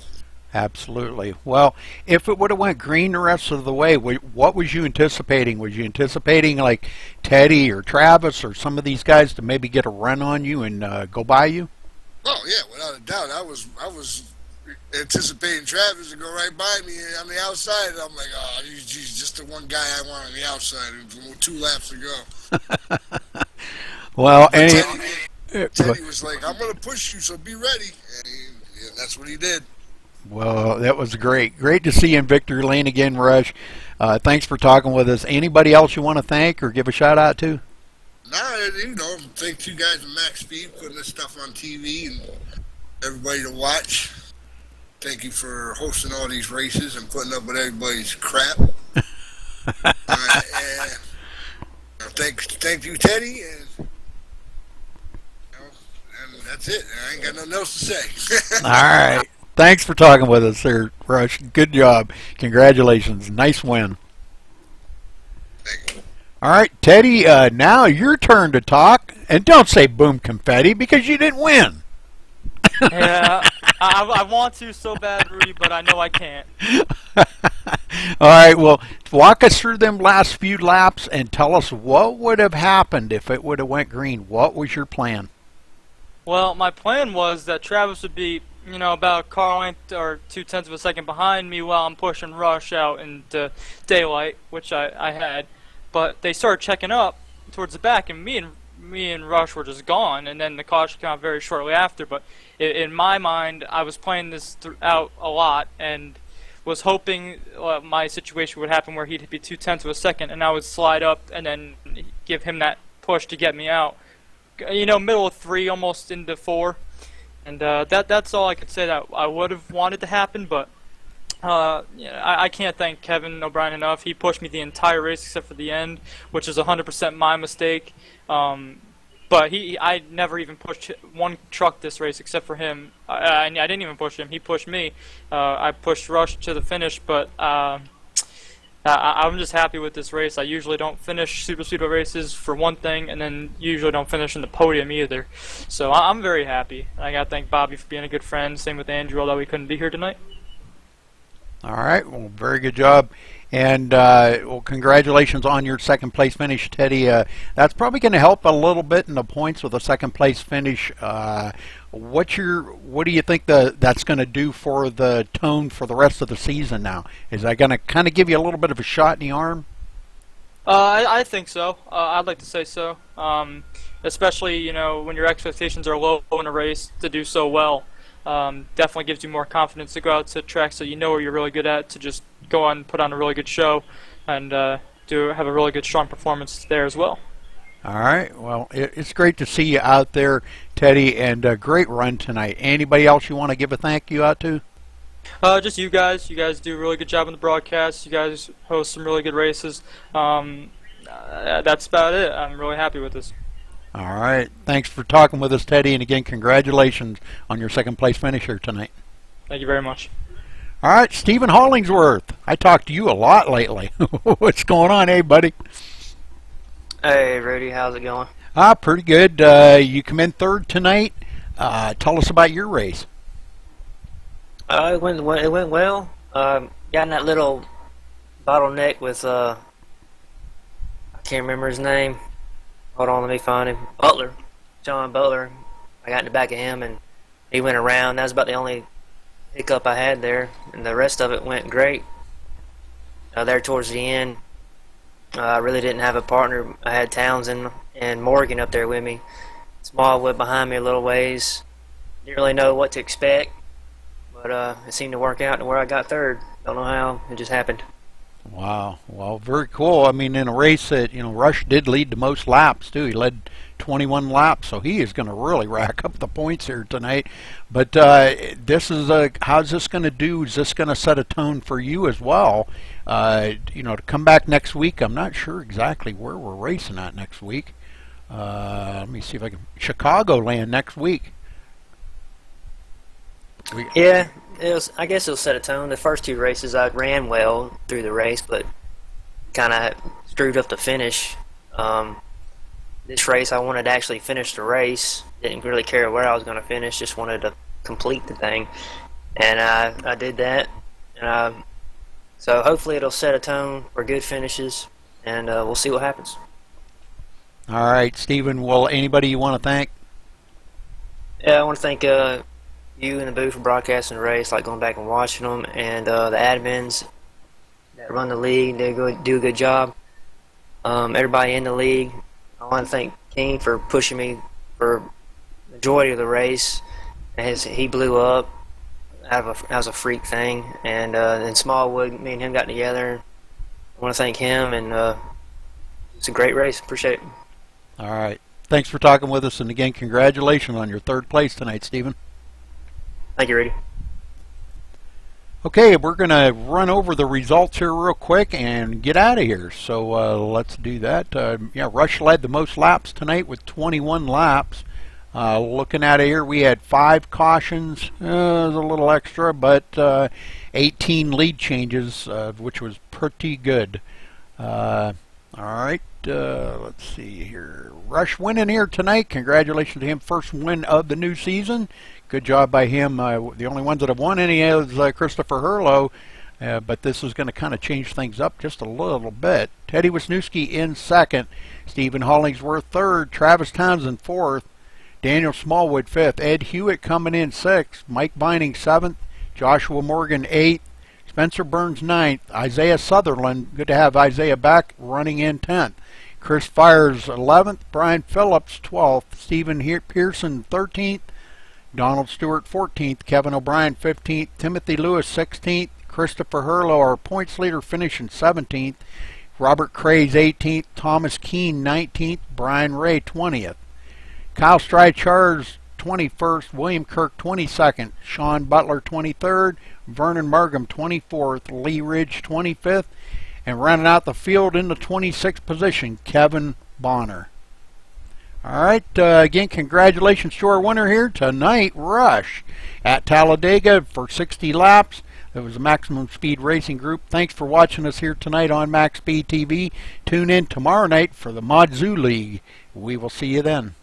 Absolutely. Well, if it would have went green the rest of the way, what was you anticipating? Was you anticipating like Teddy or Travis or some of these guys to maybe get a run on you and go by you? Oh yeah, without a doubt. I was anticipating Travis to go right by me on the outside. I'm like, oh, he's just the one guy I want on the outside. 2 laps to go. Well, Teddy was like, I'm going to push you, so be ready. And that's what he did. Well, that was great. Great to see you in victory lane again, Rush. Thanks for talking with us. Anybody else you want to thank or give a shout out to? Thank you guys at Max Speed putting this stuff on TV and everybody to watch. Thank you for hosting all these races and putting up with everybody's crap. Thank you, Teddy, and that's it. I ain't got nothing else to say. All right. Thanks for talking with us, sir, Rush. Good job. Congratulations. Nice win. Thank you. All right, Teddy, now your turn to talk. And don't say boom confetti because you didn't win. Yeah, I want to so bad, Rudy, but I know I can't. All right, well, walk us through them last few laps and tell us what would have happened if it would have went green. What was your plan? Well, my plan was that Travis would be, about a car length or 0.2 of a second behind me while I'm pushing Rush out into daylight, which I had. But they started checking up towards the back, and me and Rush were just gone, and then the caution came out very shortly after. But in my mind, I was playing this out a lot and was hoping my situation would happen where he'd be 0.2 of a second, and I would slide up and then give him that push to get me out. Middle of 3, almost into 4. And that's all I could say that I would have wanted to happen, but I can't thank Kevin O'Brien enough. He pushed me the entire race except for the end, which is 100% my mistake. But I never even pushed one truck this race except for him. I didn't even push him. He pushed me. I pushed Rush to the finish, but I'm just happy with this race. I usually don't finish super speedway races for one thing, and then usually don't finish in the podium either. So I'm very happy. I got to thank Bobby for being a good friend. Same with Andrew, although he couldn't be here tonight. All right, well, very good job. And well, congratulations on your second place finish, Teddy. That's probably going to help a little bit in the points with a second place finish. What do you think that's going to do for the tone for the rest of the season now? Is that going to kind of give you a little bit of a shot in the arm? I think so. I'd like to say so. Especially when your expectations are low in a race, to do so well definitely gives you more confidence to go out to tracks that you know where you're really good at, to just go on and put on a really good show and have a really good strong performance there as well. All right. Well, it's great to see you out there, Teddy, and a great run tonight. Anybody else you want to give a thank you out to? Just you guys. You guys do a really good job on the broadcast. You guys host some really good races. That's about it. I'm really happy with this. All right. Thanks for talking with us, Teddy, and again, congratulations on your second place finish here tonight. Thank you very much. All right, Stephen Hollingsworth. I talked to you a lot lately. What's going on, hey, buddy? Hey, Rudy, how's it going? Pretty good. You come in third tonight. Tell us about your race. It went well. Got in that little bottleneck with I can't remember his name. Hold on, let me find him. Butler, John Butler. I got in the back of him, and he went around. That was about the only hiccup I had there, and the rest of it went great. There towards the end, I really didn't have a partner. I had Townsend and Morgan up there with me. Smallwood behind me a little ways. Didn't really know what to expect, but it seemed to work out to where I got third. Don't know how, it just happened. Wow. Well, very cool. I mean, in a race that, Rush did lead the most laps, too. He led 21 laps, so he is going to really rack up the points here tonight. But this is how's this going to do? Is this going to set a tone for you as well? To come back next week, I'm not sure exactly where we're racing at next week. Let me see if I can. Chicagoland next week. Yeah, I guess it'll set a tone. The first two races I ran well through the race, but kind of screwed up the finish. This race, I wanted to actually finish the race. Didn't really care where I was going to finish, just wanted to complete the thing. And I did that. So hopefully it'll set a tone for good finishes, and we'll see what happens. All right, Stephen, well, anybody you want to thank? Yeah, I want to thank you and the booth for broadcasting the race, like going back and watching them, and the admins that run the league. They do a good job. Everybody in the league. I want to thank King for pushing me for the majority of the race. He blew up. That was a freak thing. And in Smallwood, me and him got together. I want to thank him, and it's a great race. Appreciate it. All right. Thanks for talking with us, and again, congratulations on your third place tonight, Stephen. Thank you, Rudy. Okay, we're going to run over the results here real quick and get out of here. So let's do that. Rush led the most laps tonight with 21 laps. Looking at it here, we had 5 cautions, a little extra, but 18 lead changes, which was pretty good. All right, let's see here. Rush winning here tonight. Congratulations to him. First win of the new season. Good job by him. The only ones that have won any is Christopher Hurlow, but this is going to kind of change things up just a little bit. Teddy Wisniewski in second, Stephen Hollingsworth third, Travis Townsend fourth, Daniel Smallwood fifth, Ed Hewitt coming in sixth, Mike Vining seventh, Joshua Morgan eighth, Spencer Burns ninth, Isaiah Sutherland, good to have Isaiah back, running in 10th. Chris Fires 11th, Brian Phillips 12th, Stephen Pearson 13th, Donald Stewart 14th, Kevin O'Brien 15th, Timothy Lewis 16th, Christopher Hurlow, our points leader, finishing 17th, Robert Craze 18th, Thomas Keene 19th, Brian Ray 20th, Kyle Strychar's 21st, William Kirk 22nd, Sean Butler 23rd, Vernon Margam 24th, Lee Ridge 25th, and running out the field in the 26th position, Kevin Bonner. All right, again, congratulations to our winner here tonight, Rush, at Talladega for 60 laps. It was a Maximum Speed Racing Group. Thanks for watching us here tonight on MaxSpeedTV. Tune in tomorrow night for the Mod Zoo League. We will see you then.